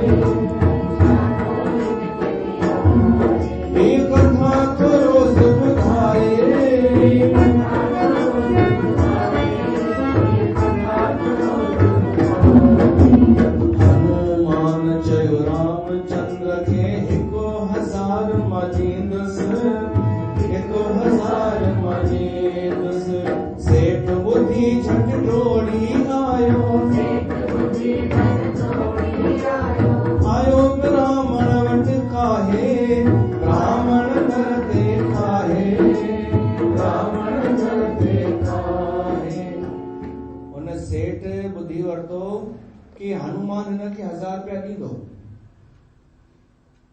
Speaker 1: ॿी कथा थो रोज़ ॿुधाए, हनुमान चयो रामचंद्र खे 1000 मजींदुसि, 1000 मजींदुसि। सेठ ॿुधी झट डोड़ी आयो, आयो ब्राह्मण वटि काहे, ब्राह्मण दर ते काहे, ब्राह्मण दर ते काहे। उन सेठ ॿुधी वरितो कि हनुमान हिनखे 1000 रुपया ॾींदो,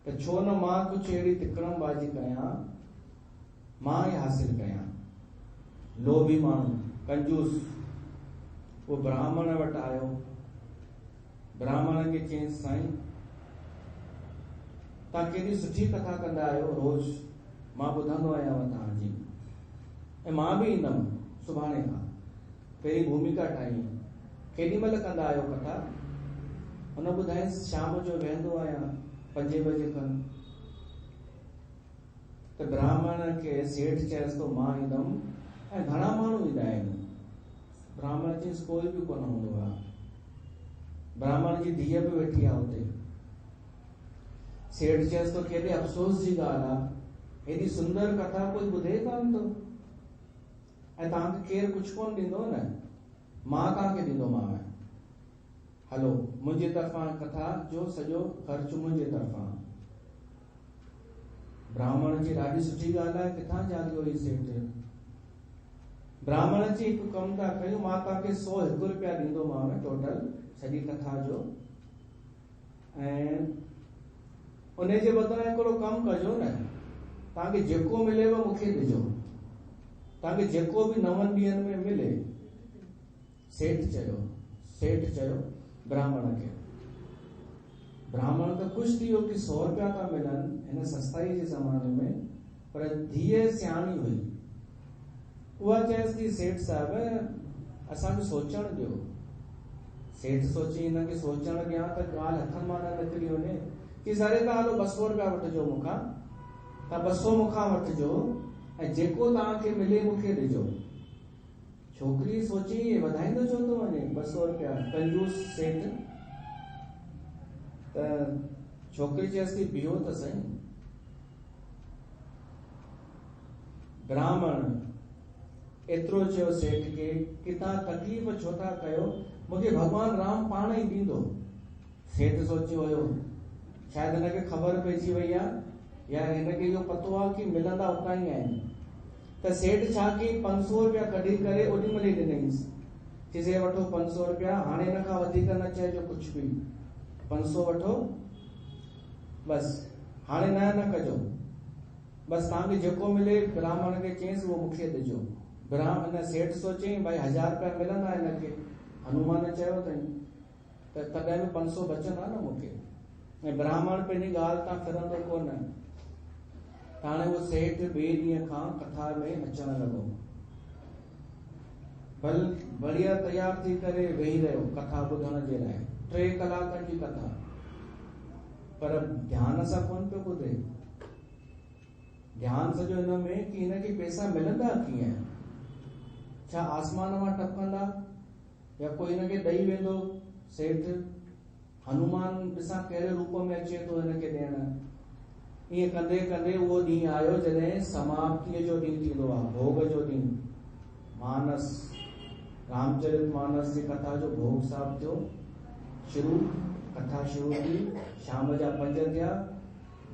Speaker 1: त छो न मां कुछ अहिड़ी तिकड़म बाजी कयां, मां ही हासिल कयां। लोभी माण्हू कंजूस वो ब्राह्मण वटि आयो, ब्राह्मण खे चयईं साईं तव्हां केॾी सुठी कथा कंदा आहियो, रोज़ मां ॿुधंदो आहियां तव्हांजी, ऐं मां बि ईंदमि सुभाणे खां। पहिरीं भूमिका ठाही, केॾी महिल कंदा आहियो कथा? हुन ॿुधायईंसि शाम जो वेहंदो आहियां 5 बजे खनि। त ब्राह्मण खे सेठ चयसि तो मां ईंदमि, ऐं घणा माण्हू ईंदा आहिनि? ब्राह्मण चयसि कोई बि कोन हूंदो आहे। ब्राह्मण जी धीअ बि वेठी आहे हुते। सेठ चयसि तो केॾे अफ़सोस जी ॻाल्हि आहे, हेॾी सुंदर कथा कोई ॿुधे कान थो, ऐं तव्हांखे केरु कुझु कोन ॾींदो न, मां तव्हांखे ॾींदोमांव। हलो मुंहिंजे तरफ़ां कथा जो सॼो ख़र्चु मुंहिंजे तरफ़ां। ब्राह्मण जी ॾाढी सुठी ॻाल्हि आहे, किथां जाॻियो ही सेठ। ब्राह्मण जी हिकु कमु था कयूं, मां तव्हांखे 101 रुपया ॾींदोमांव टोटल सॼी कथा जो, ऐं उन जे बदिरां हिकिड़ो कमु कजो न, तव्हांखे जेको मिलेव मूंखे ॾिजो, तव्हांखे जेको बि 9 ॾींहंनि में मिले। सेठ चयो ब्राह्मण खे। ब्राह्मण त ख़ुशि थी वियो कि 100 रुपया था मिलनि हिन सस्ताई जे ज़माने में, पर धीअ सियाणी हुई। उहा चयसि थी सेठ साहिब असांखे सोचणु ॾियो। सेठ सोची हिनखे सोचणु ॾियां त ॻाल्हि हथनि मां न निकिरी वञे, कि सरे त हलो 200 रुपया वठिजो मूंखां, तव्हां 200 मूंखां वठिजो, ऐं जेको तव्हांखे मिले मूंखे ॾिजो। छोकिरी सोची ये वधाईंदो छो थो वञे 200 रुपया, कंजूस सेठ। त छोकिरी चयसि थी बीहो त सही। ब्राह्मण एतिरो चयो सेठ खे कि तव्हां तकलीफ़ छो था कयो, मूंखे भॻवान राम पाण ई ॾींदो। सेठ सोचियो हुयो शायदि हिनखे ख़बर पइजी वई आहे, या हिनखे इहो पतो आहे कि मिलंदा उतां ई आहिनि। त सेठ छा की 500 रुपया कढी करे ओॾी महिल ई ॾिनईंसि, चइसि वठो 500 रुपया, हाणे हिन खां वधीक न चइजो कुझु बि, 500 वठो बस, हाणे न कजो, बस तव्हांखे जेको मिले। ब्राह्मण खे चयईंसि उहो मूंखे ॾिजो। ब्राह्मण सेठ सोचई भाई 1000 रुपया मिलंदा हिनखे, हनुमान चयो अथई त तॾहिं बि 500 बचंदा न मूंखे। ऐं ब्राह्मण पंहिंजी ॻाल्हि तां फिरंदो कोन। हाणे उहो सेठ ॿिए ॾींहं खां कथा में अचण लॻो, भल बढ़िया तयार थी करे वेही रहियो कथा ॿुधण जे लाइ, 3 कलाकनि जी कथा, पर ध्यान सां कोन पियो ॿुधे। ध्यान सॼो हिन में कि हिनखे पैसा मिलंदा कीअं, छा आसमान मां टपकंदा, या कोई हिनखे ॾेई वेंदो सेठ। हनुमान ॾिसां कहिड़े रूप में अचे थो हिनखे ॾियण। ईअं कंदे कंदे उहो ॾींहुं आयो जॾहिं समाप्तीअ जो ॾींहुं थींदो आहे, भोग जो ॾींहुं। मानस रामचरित मानस जी कथा जो भोग साहिब थियो शुरू, कथा शुरू थी, शाम जा 5 थिया,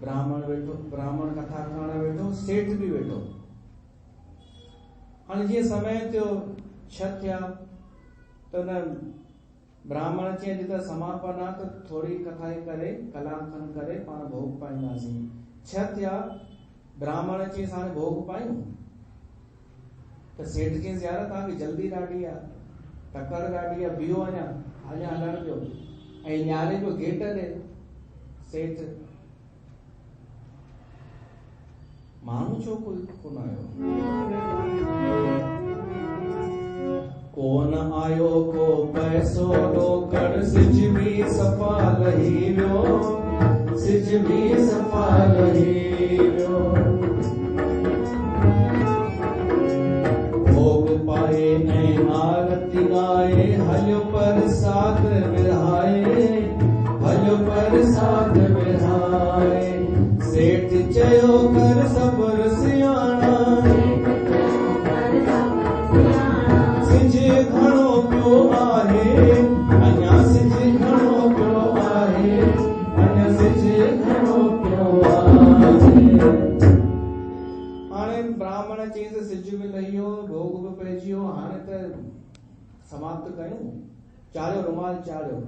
Speaker 1: ब्राह्मण कथा करण वेठो, सेठ भी वेठो। हाणे जीअं समय थियो, 6 थिया त न ब्राह्मण चई जिते समापन आहे त थोरी कथा ई करे कलाक खन करे पाण भोग पाईंदासीं। 6 थिया, ब्राह्मण चई हाणे भोग पायूं त सेठ चई यार तव्हांखे जल्दी ॾाढी आहे, तकड़ ॾाढी आहे, बीहो अञा हलण ॾियो। ऐं न्यारे जो गेट ॾे सेठ, माण्हू छो कोन आयो? कोन आयो को पैसो रोकड़, सिज भी सफ़ा लही वियो, सिज भी सफ़ा लही वियो। भोग पाए ऐं आरती ॻाए, हलियो परसाद विरहाए, हलियो परसाद विरहाए। सेठ चयो कर सब्र सियाणा, सिज घणो पियो आहे, अञा सिज घणो पियो आहे, अञा सिज घणो पियो आहे। हाणे ब्राह्मण चई त सिज बि लही वियो, भोग बि पइजी वियो, हाणे त समाप्त कयूं। चाढ़ियो रुमाल चाढ़ियो।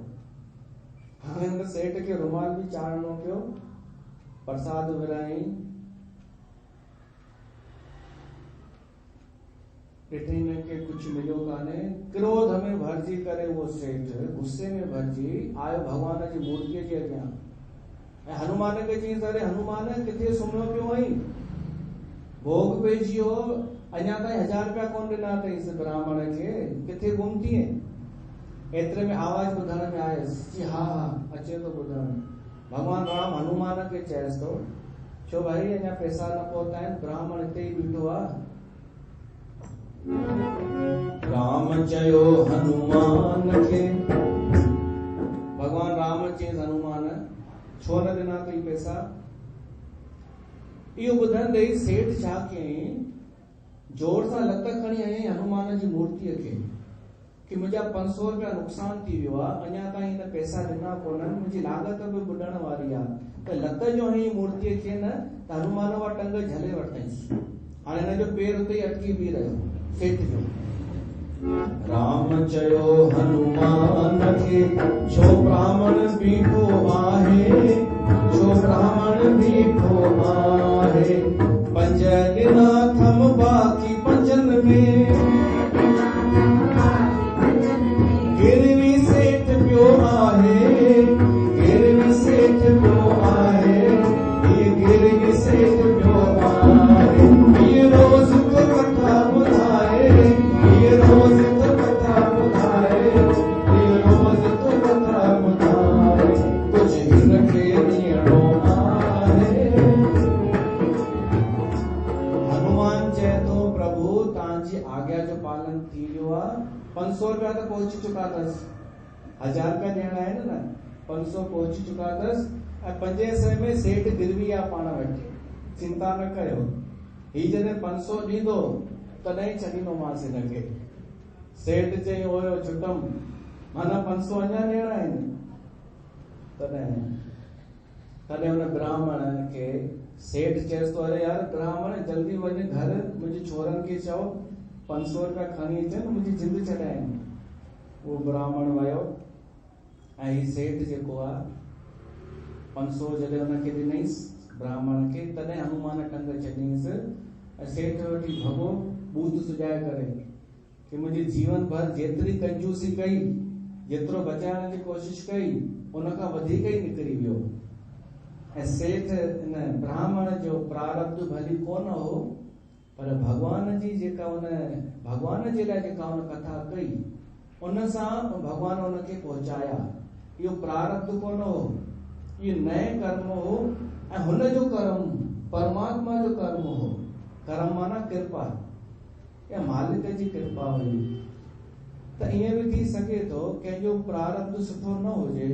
Speaker 1: हाणे हुन सेठ खे रुमाल बि चाढ़णो पियो, प्रसाद विराई। ॾिठई न के कुछ मिलियो कान्हे। क्रोध में भरजी करे वो सेठ गुस्से में भरजी आयो भगवान जी मूर्तिअ जे अॻियां ऐं हनुमान खे चई अरे हनुमान किथे सुम्हियो पियो आहीं? भोग पइजी वियो, अञा ताईं 1000 रुपया कोन ॾिना अथईंसि ब्राह्मण खे, किथे गुम थी? एतिरे में आवाज ॿुधण में आयसि, हा अचे थो ॿुधण। भगवान राम हनुमान खे चएसि थो, छो भाई अञा पैसा न पहुता आहिनि? ब्राह्मण हिते ई बीठो आहे। राम चयो हनुमान खे, भगवान राम चयसि हनुमान छो न ॾिना अथई पैसा? इहो ॿुधंदे सेठ छा कयईं, जोर सां लत खणी हयईं हनुमान जी मूर्तिअ खे कि मुंहिंजा 500 रुपया नुक़सान थी वियो आहे, अञा ताईं हिन पैसा ॾिना कोन्हनि, मुंहिंजी लागत बि ॿुॾण वारी आहे। त लत जो हयईं मूर्तिअ खे न त हनुमान उहा टंग झले वरितईंसि। हाणे हिन जो पेर उते ई अटकी बीह रहियो सेठ जो। राम चयो हनुमान खे, छो ब्राह्मण बीठो आहे, छो ब्राह्मण बीठो आहे। 5 ॾिना थम बाक़ी 5 में, गिरवी सेठ पियो आहे, गिरवी सेठ पियो आहे, ये गिरवी सेठ पियो आहे। ये रोज़ तो कथा ॿुधाए, ये रोज़ तो कथा ॿुधाए, ये रोज़ तो कथा ॿुधाए, कुछ हिनखे ॾियणो आहे। हनुमान चए थो प्रभु तव्हांजी आज्ञा जो पालन थी वियो आहे। 500 रुपया तो पहुंची चुका अथसि, 1000 रुपया ॾियणा आहिनि न, 500 पहुची चुका अथसि ऐं 500 में सेठ गिरवी आहे पाण वटि। चिंता न कयो, ही जॾहिं 500 ॾींदो तॾहिं छॾींदोमांसि हिनखे। सेठ चई ओयो छुटम, माना 500 अञा ॾियणा आहिनि। तॾहिं हुन ब्राह्मण खे सेठ चएसि थो, अरे यार ब्राह्मण जल्दी वञ घर, मुंहिंजे छोरनि खे चओ 500 रुपया खणी अचनि, मुंहिंजी जिंद छॾाइनि। उहो ब्राह्मण वियो ऐं ही सेठ जेको आहे 500 जॾहिं हुनखे ॾिनईंसि ब्राह्मण खे, तॾहिं हनुमान टंग छॾियईंसि ऐं सेठ वठी भॻो बूथ सुॼाए करे कि मुंहिंजे जीवन भर जेतिरी कंजूसी कई, जेतिरो बचाइण जी कोशिश कई, उनखां वधीक ई निकिरी वियो। ऐं सेठ इन ब्राह्मण जो प्रारब्ध भली कोन हो, पर भगवान जी जेका उन भगवान जे लाइ जेका उन कथा कई, उन सां भगवान उनखे पहुचाया। इहो प्रारब्ध कोन हो, इहो नए कर्म हो ऐं हुन जो कर्म परमात्मा जो कर्म हो। कर्म माना कृपा, या मालिक जी कृपा हुई। त ईअं बि थी सघे थो कंहिंजो प्रारब्ध सुठो न हुजे,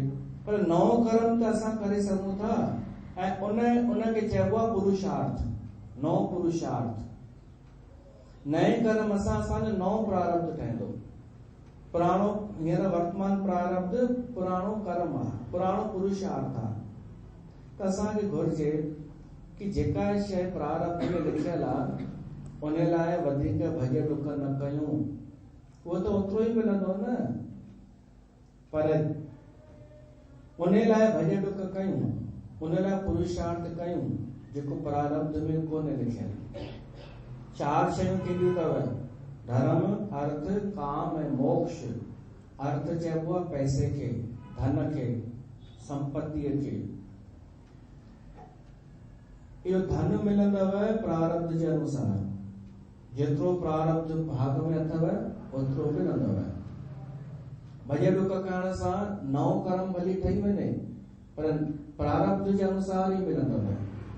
Speaker 1: पर नओं कर्म त असां करे सघूं था ऐं उनखे चइबो आहे पुरुषार्थ, नओ पुरुषार्थ। नए कर्म सां असांजो नओं प्रारब्ध ठहंदो। पुराणो हींअर वर्तमान प्रारब्ध पुराणो कर्म आहे, पुराणो पुरुषार्थ आहे। त असांखे घुर्जे कि जेका शइ प्रारब्ध में लिखियल आहे उन लाइ वधीक भॼ डुक न कयूं, उहो त ओतिरो ई मिलंदो न, पर उन लाइ भॼ डुक कयूं, उन लाइ पुरुषार्थ कयूं जेको प्रारब्ध में कोन लिखियल। 4 शयूं कहिड़ियूं अथव? धर्म, अर्थ, काम ऐं मोक्ष। अर्थ चइबो आहे पैसे खे, धन खे, संपत्तिअ खे। इहो धन मिलंदव प्रारब्ध जे अनुसार, जेतिरो प्रारब्ध भाग में अथव ओतिरो मिलंदव। भॼ डुक करण सां नओं कर्म भली ठही वञे, पर प्रारब्ध जे अनुसार ई मिलंदव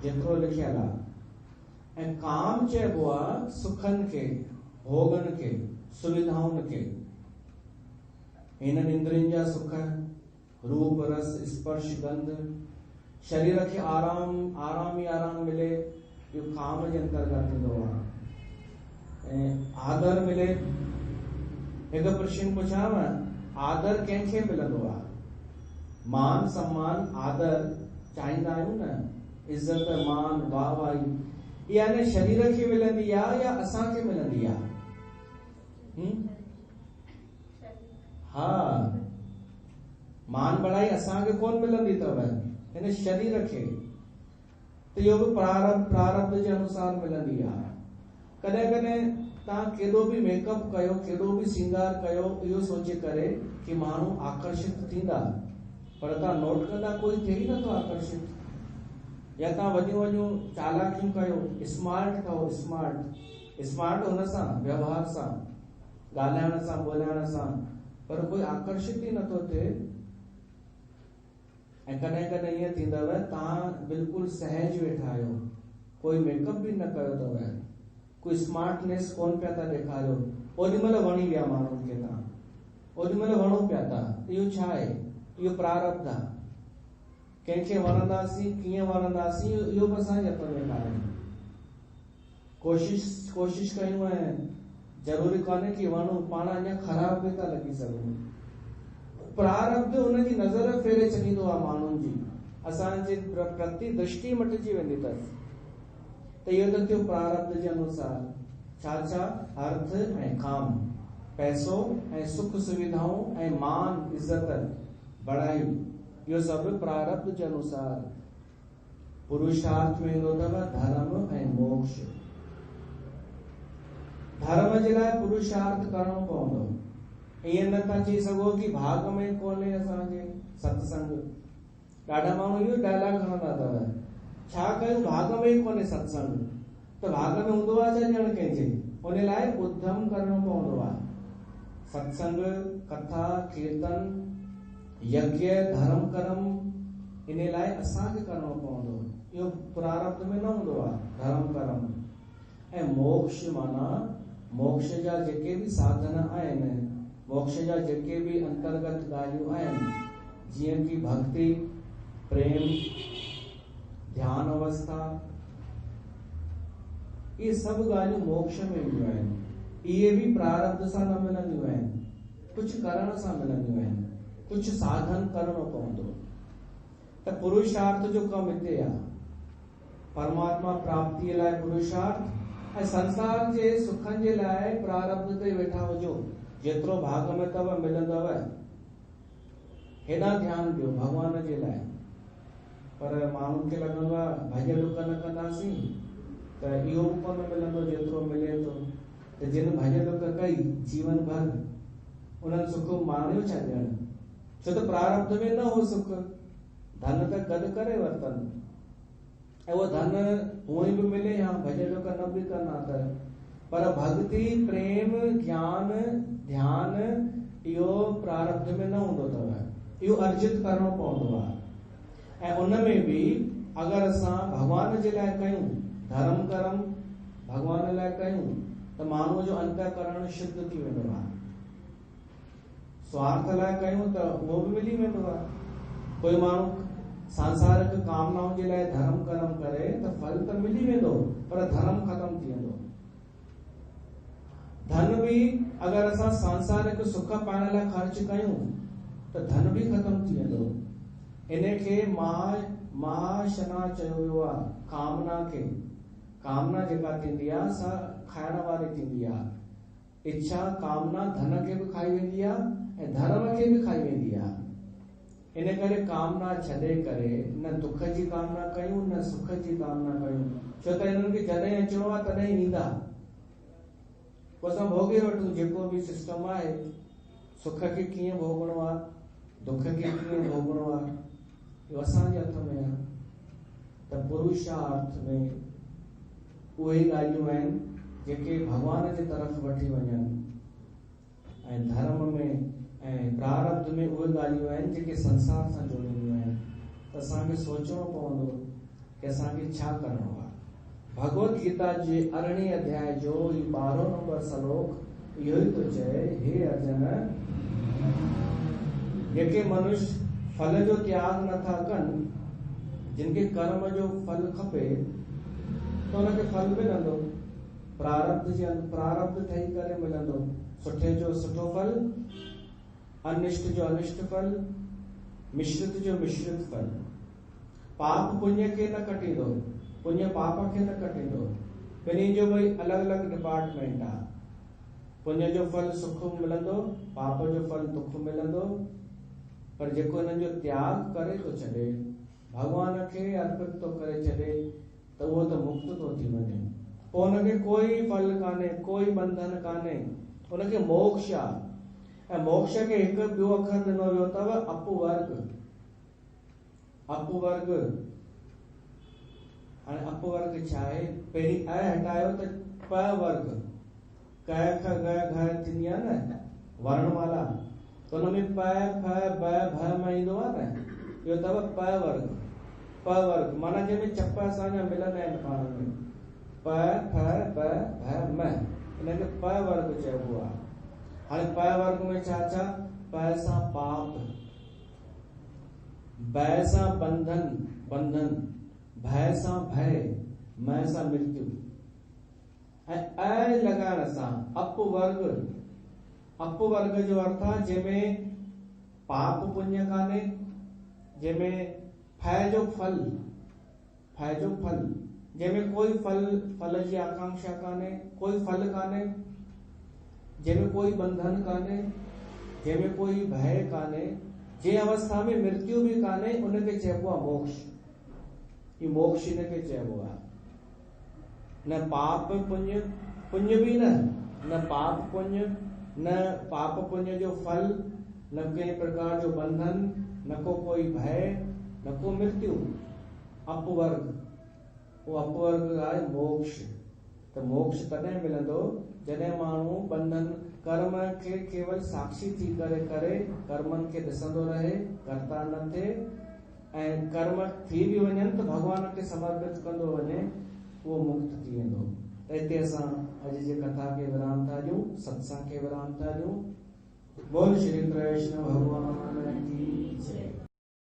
Speaker 1: जेतिरो लिखियल आहे। ऐं काम चइबो आहे सुखनि खे, भोगनि खे, सुविधाउनि खे। हिननि इंद्रियनि जा सुख, रूप, रस, स्पर्श, गंध, शरीर खे आराम ई आराम मिले, इहो काम जे अंतर्गत ईंदो आहे। ऐं आदर मिले। हिकु प्रश्न पुछांव, आदर कंहिंखे मिलंदो आहे? मान, सम्मान, आदर चाहींदा आहियूं न, इज्जत, मान, वाहवाही, इहा ने शरीर खे मिलंदी आहे या असांखे मिलंदी आहे? हा, मान बड़ाई असांखे कोन मिलंदी अथव, हिन शरीर खे। त इहो बि प्रारब्ध जे अनुसार मिलंदी आहे। कॾहिं कॾहिं तव्हां केॾो बि मेकअप कयो, केॾो बि श्रृंगार कयो, इहो सोचे करे कि माण्हू आकर्षित थींदा, पर तव्हां नोट कंदा कोई थिए ई नथो आकर्षित। या तव्हां वॾियूं वॾियूं चालाकियूं कयो, स्मार्ट ठहो, स्मार्ट हुन सां, व्यवहार सां, ॻाल्हाइण सां, ॿोलाइण सां, पर कोई आकर्षित ई नथो थिए। ऐं कॾहिं कॾहिं ईअं थींदव तव्हां बिल्कुलु सहज वेठा आहियो, कोई मेकअप बि न कयो अथव, कोई स्मार्टनेस कोन पिया था ॾेखारियो, ओॾीमहिल वणी विया माण्हुनि खे तव्हां, ओॾीमहिल वणो पिया था। इहो छा आहे? इहो प्रारब्ध आहे। कंहिंखे वणंदासीं, कीअं वणंदासीं, इहो बि असांजे हथ में कान्हे। कोशिश कयूं ऐं ज़रूरी कान्हे कि वणूं, पाण अञा ख़राब बि था लॻी सघूं। प्रारब्ध हुनजी नज़र फेरे छॾींदो आहे माण्हुनि जी, असांजी प्रति दृष्टि मटिजी वेंदी अथसि। त इहो त थियो प्रारब्ध जे अनुसार। छा? अर्थ ऐं काम, पैसो ऐं सुख सुविधाऊं ऐं मान, इज़त, बड़ाई, इहो सभु प्रारब्ध जे अनुसार। पुरुषार्थ में ईंदो अथव धर्म ऐं मोक्ष। धर्म जे लाइ पुरुषार्थ करणो पवंदो। ईअं नथा चई सघो कि भाग में कोन्हे असांजे सत्संग। ॾाढा माण्हू इहो डायलॉग खणंदा अथव, छा कयूं भाग में ई कोन्हे सत्संग, त भाग में हूंदो आहे छा ॼण कंहिंजे? उन लाइ उद्यम करणो पवंदो आहे। सत्संग, कथा, कीर्तन, यज्ञ, धर्म कर्म, इन लाइ असांखे करणो पवंदो। इहो प्रारब्ध में न हूंदो आहे, धर्म कर्म। ऐं मोक्ष माना मोक्ष जा जेके बि साधन आहिनि, मोक्ष जा जेके बि अंतर्गत ॻाल्हियूं आहिनि, जीअं कि भक्ति, प्रेम, ध्यान अवस्था, इहे सभु ॻाल्हियूं मोक्ष में ईंदियूं आहिनि। इहे बि प्रारब्ध सां न मिलंदियूं आहिनि, कुझु करण सां मिलंदियूं आहिनि, कुझु साधन करणो पवंदो। त पुरुषार्थ जो कमु हिते आहे। परमात्मा प्राप्तिअ लाइ पुरुषार्थ ऐं संसार जे सुखनि जे लाइ प्रारब्ध ते वेठा हुजो। जेतिरो भाग में अथव मिलंदव, हेॾां ध्यानु ॾियो भॻवान जे लाइ। पर माण्हुनि खे लॻंदो आहे भॼ डुक न कंदासीं त इहो बि कोन मिलंदो जेतिरो मिले थो। त जिन भॼ डुक कई जीवन भर, उन्हनि सुख माणियो छा ॼण? छो त प्रारब्ध में न हो सुख। धन त गॾु करे वरितनि, ऐं उहो धन हूअं ई बि मिले या भॼ डुक न बि करना त, पर भक्ति, प्रेम, ज्ञान, ध्यान, इहो प्रारब्ध में न हूंदो अथव। इहो अर्जित करणो पवंदो आहे। ऐं उन में बि अगरि असां भॻवान जे लाइ कयूं, धर्म कर्म भॻवान लाइ कयूं, त माण्हूअ जो अंतःकरण शुद्ध थी वेंदो आहे। स्वार्थ लाइ कयूं त उहो बि मिली वेंदो आहे। कोई माण्हू सांसारिक कामनाउनि जे लाइ धर्म कर्म करे त फल त मिली वेंदो, पर धर्म ख़तम थी वेंदो। धन बि अगरि असां सांसारिक सुख पाइण लाइ ख़र्च कयूं त धन बि ख़तम थी वेंदो। इन खे मां महाशना चयो वियो आहे कामना खे। कामना जेका थींदी आहे सा खाइण वारी थींदी आहे। इच्छा कामना धन खे बि खाई वेंदी आहे ऐं धर्म खे बि खाई वेंदी आहे। इन करे कामना छॾे करे न दुख जी कामना कयूं न सुख जी कामना कयूं, छो त इन्हनि खे जॾहिं अचिणो आहे तॾहिं ईंदा। पोइ असां भोगे वठूं जेको बि सिस्टम आहे। सुख खे कीअं भोगणो आहे, दुख खे कीअं भोगणो आहे, इहो असांजे हथ में आहे। त पुरुषार्थ में उहे ॻाल्हियूं आहिनि जेके भॻवान जे तरफ़ वठी वञनि, ऐं धर्म में ऐं प्रारब्ध में उहे ॻाल्हियूं आहिनि जेके संसार सां जोड़ींदियूं आहिनि। त असांखे सोचणो पवंदो कि असांखे छा करिणो आहे। भगवत गीता जे 18 अध्याय जो 12 नंबर श्लोक इहो ई थो चए, हे अर्जुन, जेके मनुष्य फल जो त्याग नथा कनि, जिनके कर्म जो फल खपे त उनखे फल मिलंदो। प्रारब्ध ठही करे मिलंदो। सुठे जो सुठो फल, अनिष्ट जो अनिष्ट फल, मिश्रित जो मिश्रित फल। पाप पुण्य खे न कटींदो, पुण्य पाप खे न कटींदो। ॿिन्ही जो भई अलॻि अलॻि डिपार्टमेंट आहे। पुण्य जो फल सुख मिलंदो, पाप जो फल दुख मिलंदो। पर जेको हिननि जो त्याग करे थो छॾे, भॻवान खे अर्पित थो करे छॾे, त उहो त मुक्त थो थी वञे। पोइ हुनखे कोई फल कान्हे, कोई बंधन कान्हे, हुनखे मोक्ष आहे। ऐं मोक्ष खे हिकु ॿियो अखर ॾिनो वियो अथव, अपवर्ग। अपवर्ग हाणे अपवर्ग छा आहे? पहिरीं अ हटायो त प वर्ग, क ख ग घ थींदी आहे न वर्णमाला, त हुनमें प फ ब भ में ईंदो आहे न, इहो अथव प वर्ग। प वर्ग माना जंहिंमें चप असांजा मिलंदा आहिनि पाण में, प फ ब भ म, हिनखे प वर्ग चइबो आहे। हाणे प वर्ग में छा छा? प सां पाप, ब सां बंधन, भय सां भय, म सां मृत्यु, ऐं अ लॻाइण सां अपवर्ग। अपवर्ग जो अर्थ आहे जंहिंमें पाप पुण्य कान्हे, जंहिंमें फय जो फल, जंहिंमें कोई फल जी आकांक्षा कान्हे, कोई फल कान्हे, जंहिंमें कोई बंधन कान्हे, जंहिंमें कोई भय कान्हे, जंहिं अवस्था में मृत्यु भी कान्हे, उनखे चइबो आहे मोक्ष। ही मोक्ष इनखे चइबो आहे। न पाप पुण्य, पुण्य भी न पाप पुण्य, न पाप पुण्य जो फल, न कंहिं प्रकार जो बंधन, न को कोई भय, न को मृत्यु। अपवर्ग, वो अपवर्ग आहे मोक्ष। त मोक्ष तॾहिं मिलंदो जॾहिं माण्हू बंधन कर्म खे केवल साक्षी थी करे कर्मनि खे ॾिसंदो रहे, कर्ता न थिए, ऐं कर्म थी भी वञनि त भॻवान खे समर्पित कंदो वञे, उहो मुक्त थी वेंदो। त हिते असां अॼु जे कथा खे विराम था ॾियूं, सत्संग खे विराम था ॾियूं। बोल श्री कृष्ण भगवान की जय।